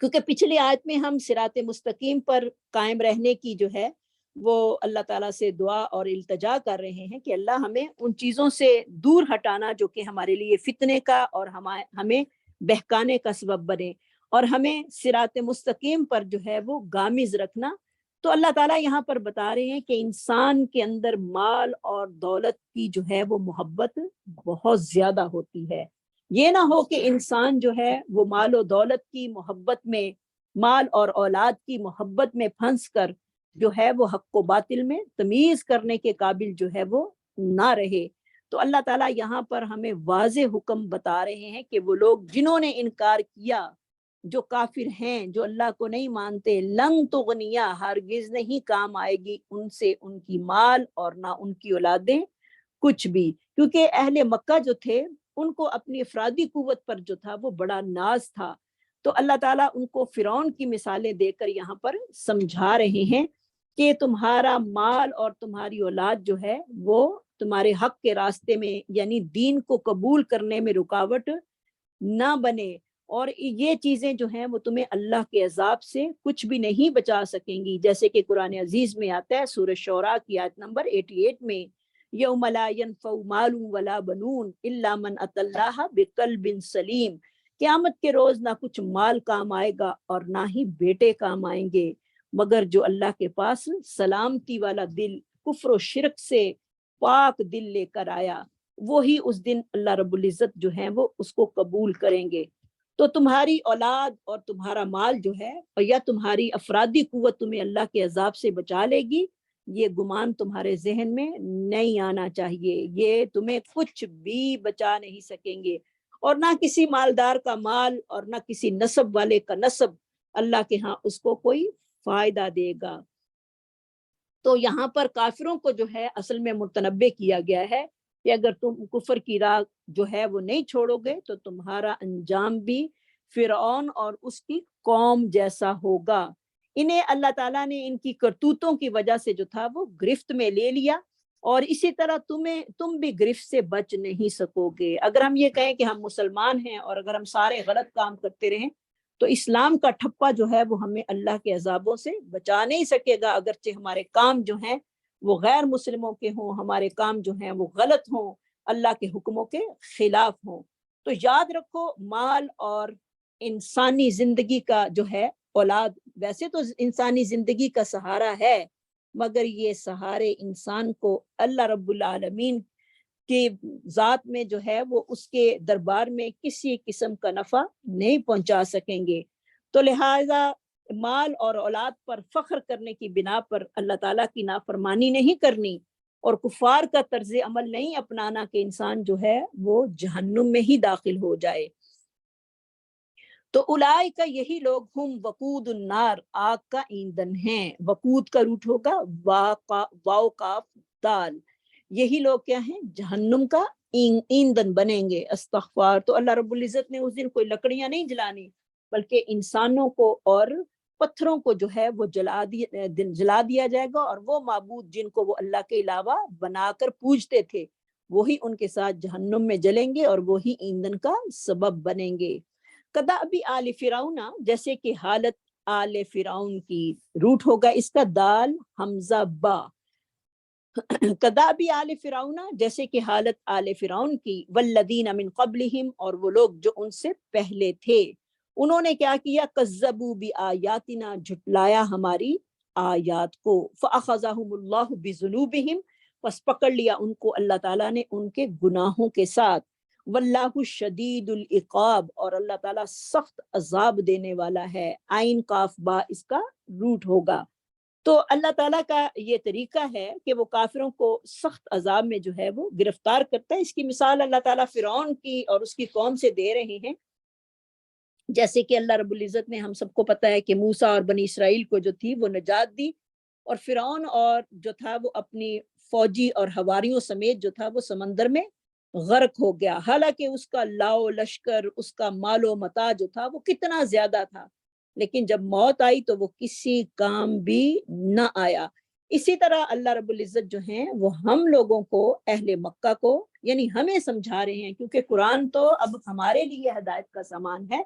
کیونکہ پچھلی آیت میں ہم صراط مستقیم پر قائم رہنے کی جو ہے وہ اللہ تعالیٰ سے دعا اور التجا کر رہے ہیں کہ اللہ ہمیں ان چیزوں سے دور ہٹانا جو کہ ہمارے لیے فتنے کا اور ہمیں بہکانے کا سبب بنے، اور ہمیں صراط مستقیم پر جو ہے وہ گامز رکھنا۔ تو اللہ تعالیٰ یہاں پر بتا رہے ہیں کہ انسان کے اندر مال اور دولت کی جو ہے وہ محبت بہت زیادہ ہوتی ہے۔ یہ نہ ہو کہ انسان جو ہے وہ مال و دولت کی محبت میں، مال اور اولاد کی محبت میں پھنس کر جو ہے وہ حق و باطل میں تمیز کرنے کے قابل جو ہے وہ نہ رہے۔ تو اللہ تعالیٰ یہاں پر ہمیں واضح حکم بتا رہے ہیں کہ وہ لوگ جنہوں نے انکار کیا، جو کافر ہیں، جو اللہ کو نہیں مانتے، لن تغنیا ہرگز نہیں کام آئے گی ان سے ان کی مال اور نہ ان کی اولادیں کچھ بھی، کیونکہ اہل مکہ جو تھے ان کو اپنی افرادی قوت پر جو تھا وہ بڑا ناز تھا۔ تو اللہ تعالیٰ ان کو فرعون کی مثالیں دے کر یہاں پر سمجھا رہے ہیں کہ تمہارا مال اور تمہاری اولاد جو ہے وہ تمہارے حق کے راستے میں یعنی دین کو قبول کرنے میں رکاوٹ نہ بنے، اور یہ چیزیں جو ہیں وہ تمہیں اللہ کے عذاب سے کچھ بھی نہیں بچا سکیں گی، جیسے کہ قرآن عزیز میں آتا ہے سورہ شعراء کی آیت نمبر 88 میں، یوم لا ينفع مال ولا بنون الا من اتى الله بقلب سلیم، قیامت کے روز نہ کچھ مال کام آئے گا اور نہ ہی بیٹے کام آئیں گے، مگر جو اللہ کے پاس سلامتی والا دل، کفر و شرک سے پاک دل لے کر آیا، وہی اس دن اللہ رب العزت جو ہے وہ اس کو قبول کریں گے۔ تو تمہاری اولاد اور تمہارا مال جو ہے یا تمہاری افرادی قوت تمہیں اللہ کے عذاب سے بچا لے گی، یہ گمان تمہارے ذہن میں نہیں آنا چاہیے، یہ تمہیں کچھ بھی بچا نہیں سکیں گے، اور نہ کسی مالدار کا مال اور نہ کسی نسب والے کا نسب اللہ کے ہاں اس کو کوئی فائدہ دے گا۔ تو یہاں پر کافروں کو جو ہے اصل میں متنبع کیا گیا ہے کہ اگر تم کفر کی راہ جو ہے وہ نہیں چھوڑو گے تو تمہارا انجام بھی فرعون اور اس کی قوم جیسا ہوگا۔ انہیں اللہ تعالیٰ نے ان کی کرتوتوں کی وجہ سے جو تھا وہ گرفت میں لے لیا، اور اسی طرح تم بھی گرفت سے بچ نہیں سکو گے۔ اگر ہم یہ کہیں کہ ہم مسلمان ہیں اور اگر ہم سارے غلط کام کرتے رہیں تو اسلام کا ٹھپا جو ہے وہ ہمیں اللہ کے عذابوں سے بچا نہیں سکے گا، اگرچہ ہمارے کام جو ہیں وہ غیر مسلموں کے ہوں، ہمارے کام جو ہیں وہ غلط ہوں، اللہ کے حکموں کے خلاف ہوں۔ تو یاد رکھو، مال اور انسانی زندگی کا جو ہے اولاد ویسے تو انسانی زندگی کا سہارا ہے، مگر یہ سہارے انسان کو اللہ رب العالمین کی ذات میں جو ہے وہ اس کے دربار میں کسی قسم کا نفع نہیں پہنچا سکیں گے۔ تو لہٰذا مال اور اولاد پر فخر کرنے کی بنا پر اللہ تعالیٰ کی نافرمانی نہیں کرنی اور کفار کا طرز عمل نہیں اپنانا کہ انسان جو ہے وہ جہنم میں ہی داخل ہو جائے۔ تو اولئک کا یہی لوگ ہم وقود النار آگ کا ایندھن ہیں، وقود کا روٹ ہوگا واو کاف دال، یہی لوگ کیا ہیں؟ جہنم کا ایندھن بنیں گے۔ استغفار۔ تو اللہ رب العزت نے اس دن کوئی لکڑیاں نہیں جلانی بلکہ انسانوں کو اور پتھروں کو جو ہے وہ جلا دیا جائے گا، اور وہ معبود جن کو وہ اللہ کے علاوہ بنا کر پوجتے تھے وہی ان کے ساتھ جہنم میں جلیں گے اور وہی ایندھن کا سبب بنیں گے۔ کدابی آل فرعون، جیسے کہ حالت آل فرعون کی، روٹ ہوگا اس کا دال حمزہ با، کدابی آل فرعون جیسے کہ حالت آل فرعون کی، والذین من قبلہم اور وہ لوگ جو ان سے پہلے تھے، انہوں نے کیا کیا؟ کذبوا بآیاتنا، جھٹلایا ہماری آیات کو، فاخذہم اللہ بذنوبہم، پس پکڑ لیا ان کو اللہ تعالیٰ نے ان کے گناہوں کے ساتھ، واللہ شدید العقاب اور اللہ تعالیٰ سخت عذاب دینے والا ہے، عین قاف با اس کا روٹ ہوگا۔ تو اللہ تعالیٰ کا یہ طریقہ ہے کہ وہ کافروں کو سخت عذاب میں جو ہے وہ گرفتار کرتا ہے۔ اس کی مثال اللہ تعالیٰ فرعون کی اور اس کی قوم سے دے رہے ہیں، جیسے کہ اللہ رب العزت نے، ہم سب کو پتہ ہے کہ موسیٰ اور بنی اسرائیل کو جو تھی وہ نجات دی، اور فرعون اور جو تھا وہ اپنی فوجی اور حواریوں سمیت جو تھا وہ سمندر میں غرق ہو گیا، حالانکہ اس کا لاؤ لشکر، اس کا مال و متاع جو تھا وہ کتنا زیادہ تھا، لیکن جب موت آئی تو وہ کسی کام بھی نہ آیا۔ اسی طرح اللہ رب العزت جو ہیں وہ ہم لوگوں کو، اہل مکہ کو، یعنی ہمیں سمجھا رہے ہیں، کیونکہ قرآن تو اب ہمارے لیے ہدایت کا سامان ہے،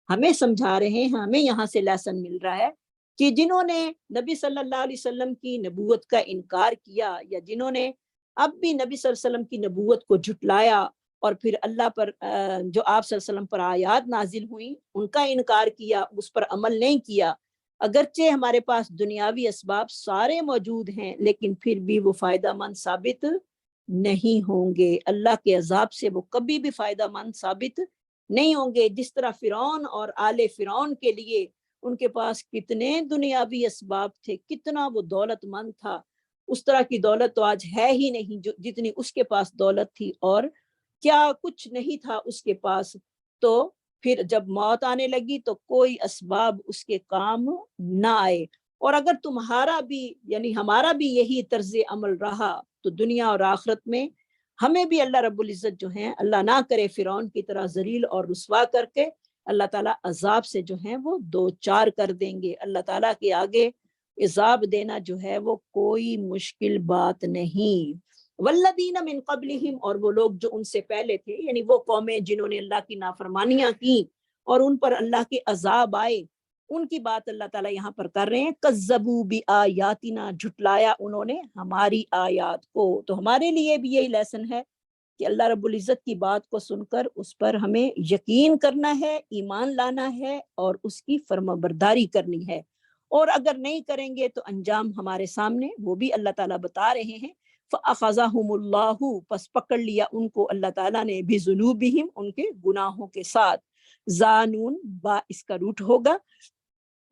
ہمیں سمجھا رہے ہیں، ہمیں یہاں سے لیسن مل رہا ہے کہ جنہوں نے نبی صلی اللہ علیہ وسلم کی نبوت کا انکار کیا، یا جنہوں نے اب بھی نبی صلی اللہ علیہ وسلم کی نبوت کو جھٹلایا، اور پھر اللہ پر جو آپ صلی اللہ علیہ وسلم پر آیات نازل ہوئی ان کا انکار کیا، اس پر عمل نہیں کیا، اگرچہ ہمارے پاس دنیاوی اسباب سارے موجود ہیں لیکن پھر بھی وہ فائدہ مند ثابت نہیں ہوں گے، اللہ کے عذاب سے وہ کبھی بھی فائدہ مند ثابت نہیں ہوں گے۔ جس طرح فرعون اور آل فرعون کے لیے ان کے پاس کتنے دنیاوی اسباب تھے، کتنا وہ دولت مند تھا، اس طرح کی دولت تو آج ہے ہی نہیں جتنی اس کے پاس دولت تھی، اور کیا کچھ نہیں تھا اس کے پاس۔ تو پھر جب موت آنے لگی تو کوئی اسباب اس کے کام نہ آئے۔ اور اگر تمہارا بھی یعنی ہمارا بھی یہی طرز عمل رہا تو دنیا اور آخرت میں ہمیں بھی اللہ رب العزت جو ہیں، اللہ نہ کرے فرعون کی طرح ذلیل اور رسوا کر کے اللہ تعالیٰ عذاب سے جو ہیں وہ دو چار کر دیں گے۔ اللہ تعالیٰ کے آگے عذاب دینا جو ہے وہ کوئی مشکل بات نہیں۔ والذین من قبلہم، اور وہ لوگ جو ان سے پہلے تھے، یعنی وہ قومیں جنہوں نے اللہ کی نافرمانیاں کی اور ان پر اللہ کے عذاب آئے، ان کی بات اللہ تعالیٰ یہاں پر کر رہے ہیں۔ کذبوا بآیاتنا، جھٹلایا انہوں نے ہماری آیات کو۔ تو ہمارے لیے بھی یہی لیسن ہے کہ اللہ رب العزت کی بات کو سن کر اس پر ہمیں یقین کرنا ہے، ایمان لانا ہے اور اس کی فرمانبرداری کرنی ہے، اور اگر نہیں کریں گے تو انجام ہمارے سامنے، وہ بھی اللہ تعالیٰ بتا رہے ہیں۔ فَأَخَذَهُمُ اللَّهُ، پس پکڑ لیا ان کو اللہ تعالیٰ نے، بِذُنُوبِهِمْ، ان کے گناہوں کے ساتھ۔ زانون، با اس کا روٹ ہوگا،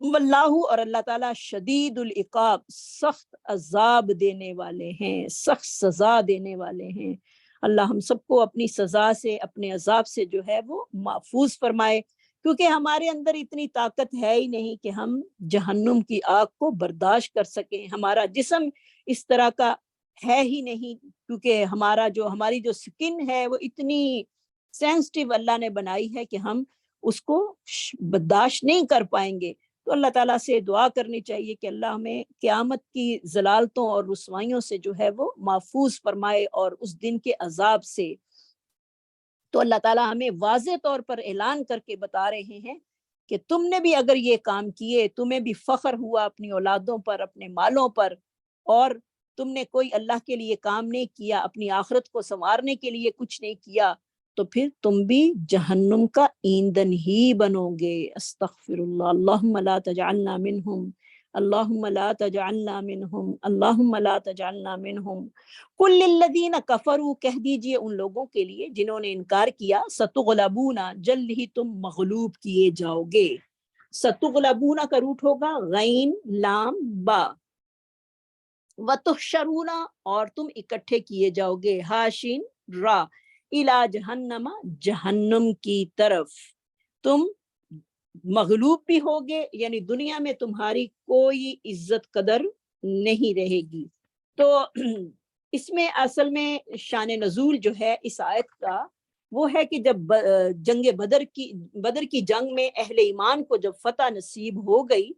واللہ، اور اللہ تعالیٰ شدید العقاب، سخت عذاب دینے والے ہیں، سخت سزا دینے والے ہیں۔ اللہ ہم سب کو اپنی سزا سے، اپنے عذاب سے جو ہے وہ محفوظ فرمائے، کیونکہ ہمارے اندر اتنی طاقت ہے ہی نہیں کہ ہم جہنم کی آگ کو برداشت کر سکیں، ہمارا جسم اس طرح کا ہے ہی نہیں، کیونکہ ہماری جو سکن ہے وہ اتنی سینسٹیو اللہ نے بنائی ہے کہ ہم اس کو برداشت نہیں کر پائیں گے۔ تو اللہ تعالیٰ سے دعا کرنی چاہیے کہ اللہ ہمیں قیامت کی ضلالتوں اور رسوائیوں سے جو ہے وہ محفوظ فرمائے، اور اس دن کے عذاب سے۔ تو اللہ تعالیٰ ہمیں واضح طور پر اعلان کر کے بتا رہے ہیں کہ تم نے بھی اگر یہ کام کیے، تمہیں بھی فخر ہوا اپنی اولادوں پر، اپنے مالوں پر، اور تم نے کوئی اللہ کے لیے کام نہیں کیا، اپنی آخرت کو سنوارنے کے لیے کچھ نہیں کیا، تو پھر تم بھی جہنم کا ایندھن ہی بنو گے۔ استغفر اللہ، اللہم لا تجعلنا منہم، اللہم لا تجعلنا منہم، اللہم لا تجعلنا منہم۔ کل للذین کفروا، کہہ دیجئے ان لوگوں کے لیے جنہوں نے انکار کیا، ستغلبون، جلد ہی تم مغلوب کیے جاؤ گے۔ ستغلبون کا روٹ ہوگا غین لام با، وتحشرون، اور تم اکٹھے کیے جاؤ گے، ہاشین را، الی جہنم، جہنم کی طرف۔ تم مغلوب بھی ہوگے، یعنی دنیا میں تمہاری کوئی عزت قدر نہیں رہے گی۔ تو اس میں اصل میں شان نزول جو ہے اس آیت کا وہ ہے کہ جب جنگ بدر کی جنگ میں اہل ایمان کو جب فتح نصیب ہو گئی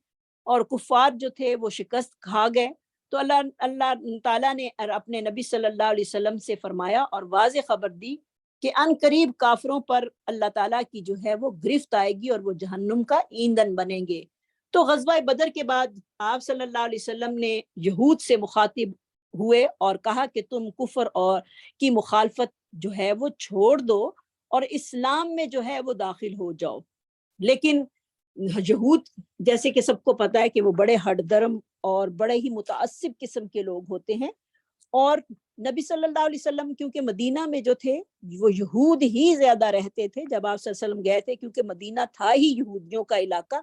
اور کفار جو تھے وہ شکست کھا گئے، تو اللہ تعالیٰ نے اپنے نبی صلی اللہ علیہ وسلم سے فرمایا اور واضح خبر دی کہ ان قریب کافروں پر اللہ تعالیٰ کی جو ہے وہ گرفت آئے گی اور وہ جہنم کا ایندھن بنیں گے۔ تو غزوہ بدر کے بعد آپ صلی اللہ علیہ وسلم نے یہود سے مخاطب ہوئے اور کہا کہ تم کفر اور کی مخالفت جو ہے وہ چھوڑ دو اور اسلام میں جو ہے وہ داخل ہو جاؤ۔ لیکن یہود جیسے کہ سب کو پتہ ہے کہ وہ بڑے ہٹ درم اور بڑے ہی متعصب قسم کے لوگ ہوتے ہیں، اور نبی صلی اللہ علیہ وسلم کیونکہ مدینہ میں جو تھے وہ یہود ہی زیادہ رہتے تھے جب آپ صلی اللہ علیہ وسلم گئے تھے، کیونکہ مدینہ تھا ہی یہودیوں کا علاقہ،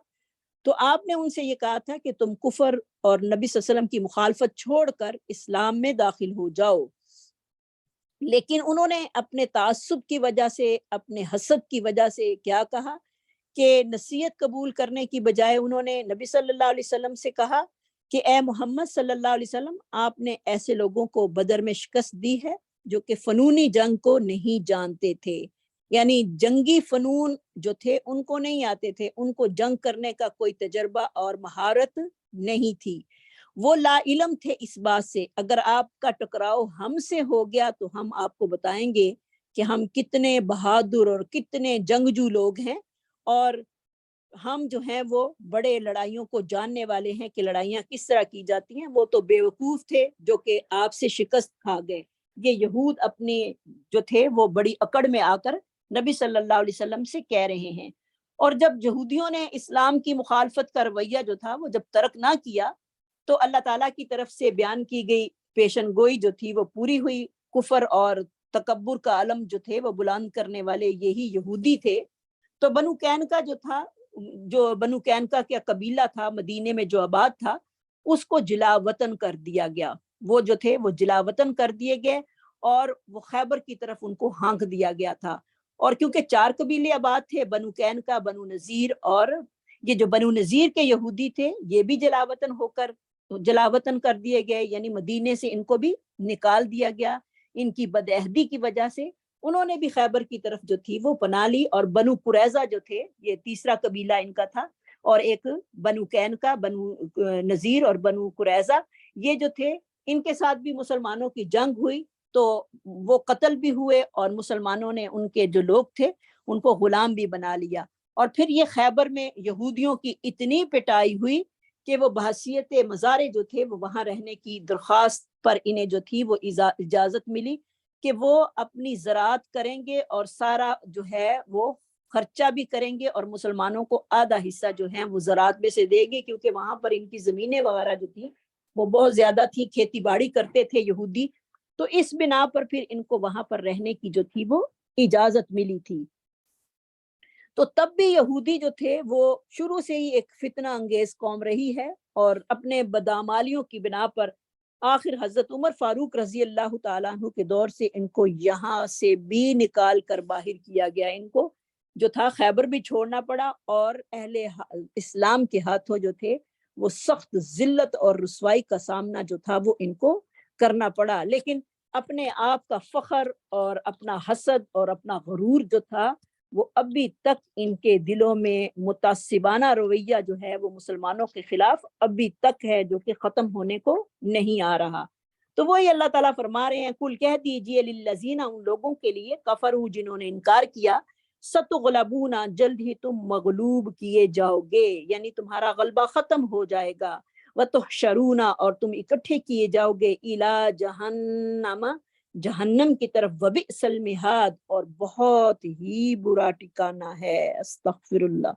تو آپ نے ان سے یہ کہا تھا کہ تم کفر اور نبی صلی اللہ علیہ وسلم کی مخالفت چھوڑ کر اسلام میں داخل ہو جاؤ۔ لیکن انہوں نے اپنے تعصب کی وجہ سے، اپنے حسد کی وجہ سے کیا کہا کہ نصیحت قبول کرنے کی بجائے انہوں نے نبی صلی اللہ علیہ وسلم سے کہا کہ اے محمد صلی اللہ علیہ وسلم، آپ نے ایسے لوگوں کو بدر میں شکست دی ہے جو کہ فنونی جنگ کو نہیں جانتے تھے، یعنی جنگی فنون جو تھے ان کو نہیں آتے تھے، ان کو جنگ کرنے کا کوئی تجربہ اور مہارت نہیں تھی، وہ لا علم تھے اس بات سے اگر آپ کا ٹکراؤ ہم سے ہو گیا تو ہم آپ کو بتائیں گے کہ ہم کتنے بہادر اور کتنے جنگجو لوگ ہیں، اور ہم جو ہیں وہ بڑے لڑائیوں کو جاننے والے ہیں کہ لڑائیاں کس طرح کی جاتی ہیں۔ وہ تو بیوقوف تھے جو کہ آپ سے شکست کھا گئے۔ یہ یہود اپنے جو تھے وہ بڑی اکڑ میں آ کر نبی صلی اللہ علیہ وسلم سے کہہ رہے ہیں، اور جب یہودیوں نے اسلام کی مخالفت کا رویہ جو تھا وہ جب ترک نہ کیا تو اللہ تعالیٰ کی طرف سے بیان کی گئی پیشن گوئی جو تھی وہ پوری ہوئی۔ کفر اور تکبر کا علم جو تھے وہ بلند کرنے والے یہی یہودی تھے۔ تو بنو قینقاع جو تھا، جو بنو قینقاع کا قبیلہ تھا مدینے میں جو آباد تھا، اس کو جلا وطن کر دیا گیا، وہ جو تھے وہ جلا وطن کر دیے گئے، اور وہ خیبر کی طرف ان کو ہانک دیا گیا تھا۔ اور کیونکہ 4 قبیلے آباد تھے، بنو قینقاع، بنو نذیر، اور یہ جو بنو نذیر کے یہودی تھے یہ بھی جلا وطن کر دیے گئے، یعنی مدینے سے ان کو بھی نکال دیا گیا۔ ان کی بدعہدی کی وجہ سے انہوں نے بھی خیبر کی طرف جو تھی وہ پناہ لی، اور بنو قریظہ جو تھے، یہ تیسرا قبیلہ ان کا تھا، اور ایک بنو قینقاع، بنو نذیر اور بنو قریظہ، یہ جو تھے ان کے ساتھ بھی مسلمانوں کی جنگ ہوئی، تو وہ قتل بھی ہوئے، اور مسلمانوں نے ان کے جو لوگ تھے ان کو غلام بھی بنا لیا۔ اور پھر یہ خیبر میں یہودیوں کی اتنی پٹائی ہوئی کہ وہ بحیثیت مزارع جو تھے وہ وہاں رہنے کی درخواست پر انہیں جو تھی وہ اجازت ملی کہ وہ اپنی زراعت کریں گے، اور سارا جو ہے وہ خرچہ بھی کریں گے، اور مسلمانوں کو آدھا حصہ جو ہے وہ زراعت میں سے دے گے، کیونکہ وہاں پر ان کی زمینیں وغیرہ جو تھی وہ بہت زیادہ تھی، کھیتی باڑی کرتے تھے یہودی، تو اس بنا پر پھر ان کو وہاں پر رہنے کی جو تھی وہ اجازت ملی تھی۔ تو تب بھی یہودی جو تھے وہ شروع سے ہی ایک فتنہ انگیز قوم رہی ہے، اور اپنے بدعمالیوں کی بنا پر آخر حضرت عمر فاروق رضی اللہ تعالیٰ عنہ کے دور سے ان کو یہاں سے بھی نکال کر باہر کیا گیا، ان کو جو تھا خیبر بھی چھوڑنا پڑا، اور اہل اسلام کے ہاتھوں جو تھے وہ سخت ذلت اور رسوائی کا سامنا جو تھا وہ ان کو کرنا پڑا۔ لیکن اپنے آپ کا فخر اور اپنا حسد اور اپنا غرور جو تھا وہ ابھی تک ان کے دلوں میں متعصبانہ رویہ جو ہے وہ مسلمانوں کے خلاف ابھی تک ہے، جو کہ ختم ہونے کو نہیں آ رہا۔ تو وہی اللہ تعالیٰ فرما رہے ہیں، کل کہہ دیجئے للذین، ان لوگوں کے لیے، کفروا جنہوں نے انکار کیا، ستغلبون، جلد ہی تم مغلوب کیے جاؤ گے، یعنی تمہارا غلبہ ختم ہو جائے گا، وتحشرون، اور تم اکٹھے کیے جاؤ گے، الی جہنم، جہنم کی طرف، وبئس المہاد، اور بہت ہی برا ٹھکانہ ہے، استغفر اللہ۔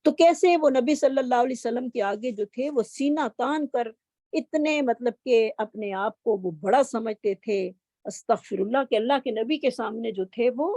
تو کیسے وہ نبی صلی اللہ علیہ وسلم کے آگے جو تھے وہ سینہ تان کر اتنے مطلب کہ اپنے آپ کو وہ بڑا سمجھتے تھے، استغفر اللہ، کہ اللہ کے نبی کے سامنے جو تھے وہ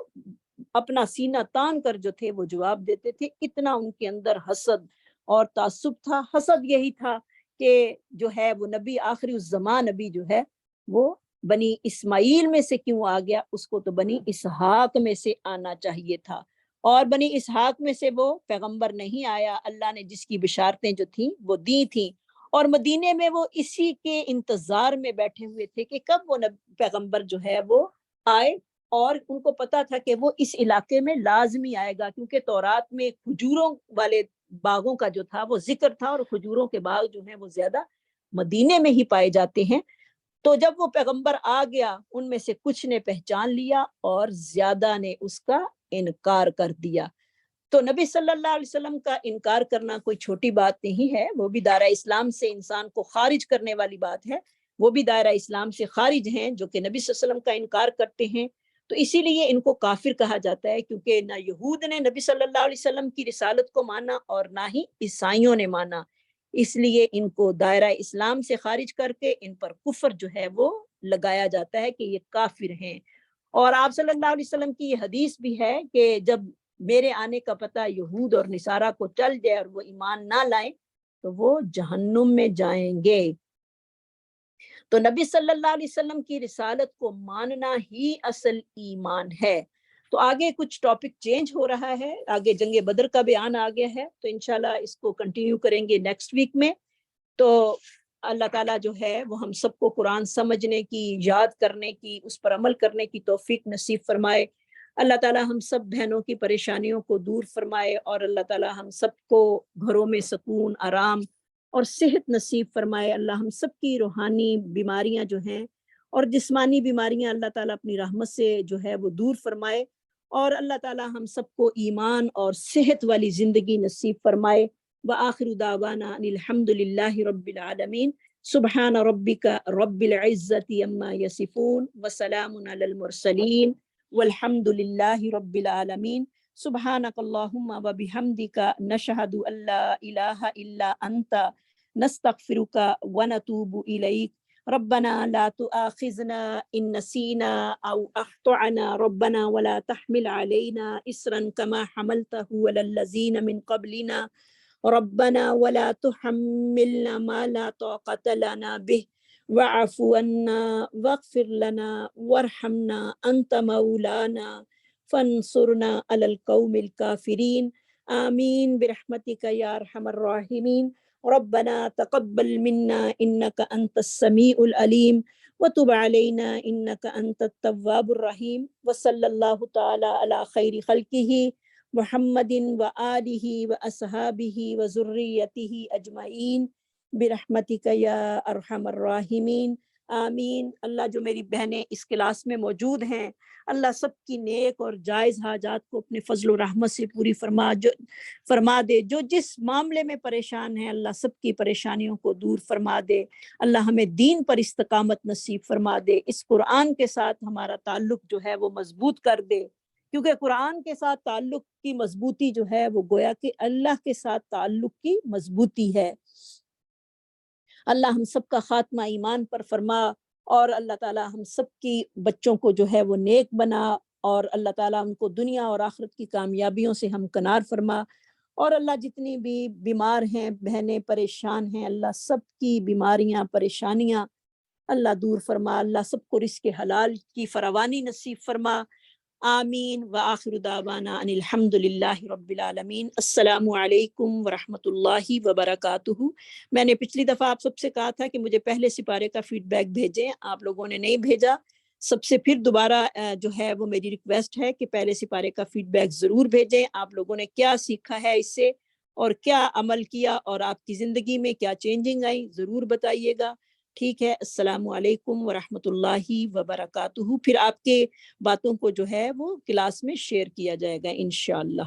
اپنا سینہ تان کر جو تھے وہ جواب دیتے تھے، اتنا ان کے اندر حسد اور تعصب تھا۔ حسد یہی تھا کہ جو ہے وہ نبی آخری الزمان نبی جو ہے وہ بنی اسماعیل میں سے کیوں آ گیا، اس کو تو بنی اسحاق میں سے آنا چاہیے تھا، اور بنی اسحاق میں سے وہ پیغمبر نہیں آیا، اللہ نے جس کی بشارتیں جو تھیں وہ دی تھیں، اور مدینے میں وہ اسی کے انتظار میں بیٹھے ہوئے تھے کہ کب وہ پیغمبر جو ہے وہ آئے، اور ان کو پتا تھا کہ وہ اس علاقے میں لازمی آئے گا، کیونکہ تورات میں کھجوروں والے باغوں کا جو تھا وہ ذکر تھا، اور کھجوروں کے باغ جو ہیں وہ زیادہ مدینے میں ہی پائے جاتے ہیں۔ تو جب وہ پیغمبر آ گیا ان میں سے کچھ نے پہچان لیا اور زیادہ نے اس کا انکار کر دیا۔ تو نبی صلی اللہ علیہ وسلم کا انکار کرنا کوئی چھوٹی بات نہیں ہے، وہ بھی دائرہ اسلام سے انسان کو خارج کرنے والی بات ہے، وہ بھی دائرہ اسلام سے خارج ہیں جو کہ نبی صلی اللہ علیہ وسلم کا انکار کرتے ہیں، تو اسی لیے ان کو کافر کہا جاتا ہے، کیونکہ نہ یہود نے نبی صلی اللہ علیہ وسلم کی رسالت کو مانا اور نہ ہی عیسائیوں نے مانا، اس لیے ان کو دائرہ اسلام سے خارج کر کے ان پر کفر جو ہے وہ لگایا جاتا ہے کہ یہ کافر ہیں۔ اور آپ صلی اللہ علیہ وسلم کی یہ حدیث بھی ہے کہ جب میرے آنے کا پتہ یہود اور نصارہ کو چل جائے اور وہ ایمان نہ لائیں تو وہ جہنم میں جائیں گے۔ تو نبی صلی اللہ علیہ وسلم کی رسالت کو ماننا ہی اصل ایمان ہے۔ تو آگے کچھ ٹاپک چینج ہو رہا ہے، آگے جنگ بدر کا بیان آ گیا ہے، تو انشاءاللہ اس کو کنٹینیو کریں گے نیکسٹ ویک میں۔ تو اللہ تعالیٰ جو ہے وہ ہم سب کو قرآن سمجھنے کی، یاد کرنے کی، اس پر عمل کرنے کی توفیق نصیب فرمائے۔ اللہ تعالیٰ ہم سب بہنوں کی پریشانیوں کو دور فرمائے، اور اللہ تعالیٰ ہم سب کو گھروں میں سکون، آرام اور صحت نصیب فرمائے۔ اللہ ہم سب کی روحانی بیماریاں جو ہیں اور جسمانی بیماریاں اللہ تعالیٰ اپنی رحمت سے جو ہے وہ دور فرمائے، اور اللہ تعالیٰ ہم سب کو ایمان اور صحت والی زندگی نصیب فرمائے۔ وآخر دعوانا ان الحمد للہ رب العالمین۔ سبحان ربک رب العزت عما یصفون وسلام علی المرسلین والحمد للہ رب العالمین۔ سبحانک اللہم وبحمدک نشہد ان لا الہ الا انت نستغفرک ونتوب الیک۔ ربنا لا تؤاخذنا ان نسینا او اخطأنا ربنا ولا تحمل علينا اصرا كما حملته على الذين من قبلنا ربنا ولا تحملنا ما لا طاقة لنا به واعف عنا واغفر لنا وارحمنا انت مولانا فانصرنا على القوم الكافرين آمين برحمتك يا ارحم الراحمين۔ ربنا تقبل منا انك انت السميع العليم وتب علينا انك انت التواب الرحيم، وصلى الله تعالى على خير خلقه محمد وآلہ وأصحابہ وذریتہ اجمعین برحمتک یا ارحم الراحمین آمین۔ اللہ جو میری بہنیں اس کلاس میں موجود ہیں، اللہ سب کی نیک اور جائز حاجات کو اپنے فضل و رحمت سے پوری فرما دے۔ جو جس معاملے میں پریشان ہیں اللہ سب کی پریشانیوں کو دور فرما دے۔ اللہ ہمیں دین پر استقامت نصیب فرما دے۔ اس قرآن کے ساتھ ہمارا تعلق جو ہے وہ مضبوط کر دے، کیونکہ قرآن کے ساتھ تعلق کی مضبوطی جو ہے وہ گویا کہ اللہ کے ساتھ تعلق کی مضبوطی ہے۔ اللہ ہم سب کا خاتمہ ایمان پر فرما، اور اللہ تعالیٰ ہم سب کی بچوں کو جو ہے وہ نیک بنا، اور اللہ تعالیٰ ان کو دنیا اور آخرت کی کامیابیوں سے ہمکنار فرما۔ اور اللہ جتنی بھی بیمار ہیں بہنیں پریشان ہیں، اللہ سب کی بیماریاں پریشانیاں اللہ دور فرما۔ اللہ سب کو رزق حلال کی فراوانی نصیب فرما۔ آمین۔ وآخر دعوانا ان الحمد للہ رب العالمین۔ السلام علیکم ورحمۃ اللہ وبرکاتہ۔ میں نے پچھلی دفعہ آپ سب سے کہا تھا کہ مجھے پہلے سپارے کا فیڈ بیک بھیجیں، آپ لوگوں نے نہیں بھیجا۔ سب سے پھر دوبارہ جو ہے وہ میری ریکویسٹ ہے کہ پہلے سپارے کا فیڈ بیک ضرور بھیجیں۔ آپ لوگوں نے کیا سیکھا ہے اس سے، اور کیا عمل کیا، اور آپ کی زندگی میں کیا چینجنگ آئی، ضرور بتائیے گا۔ ٹھیک ہے، السلام علیکم ورحمۃ اللہ وبرکاتہ۔ پھر آپ کے باتوں کو جو ہے وہ کلاس میں شیئر کیا جائے گا انشاءاللہ۔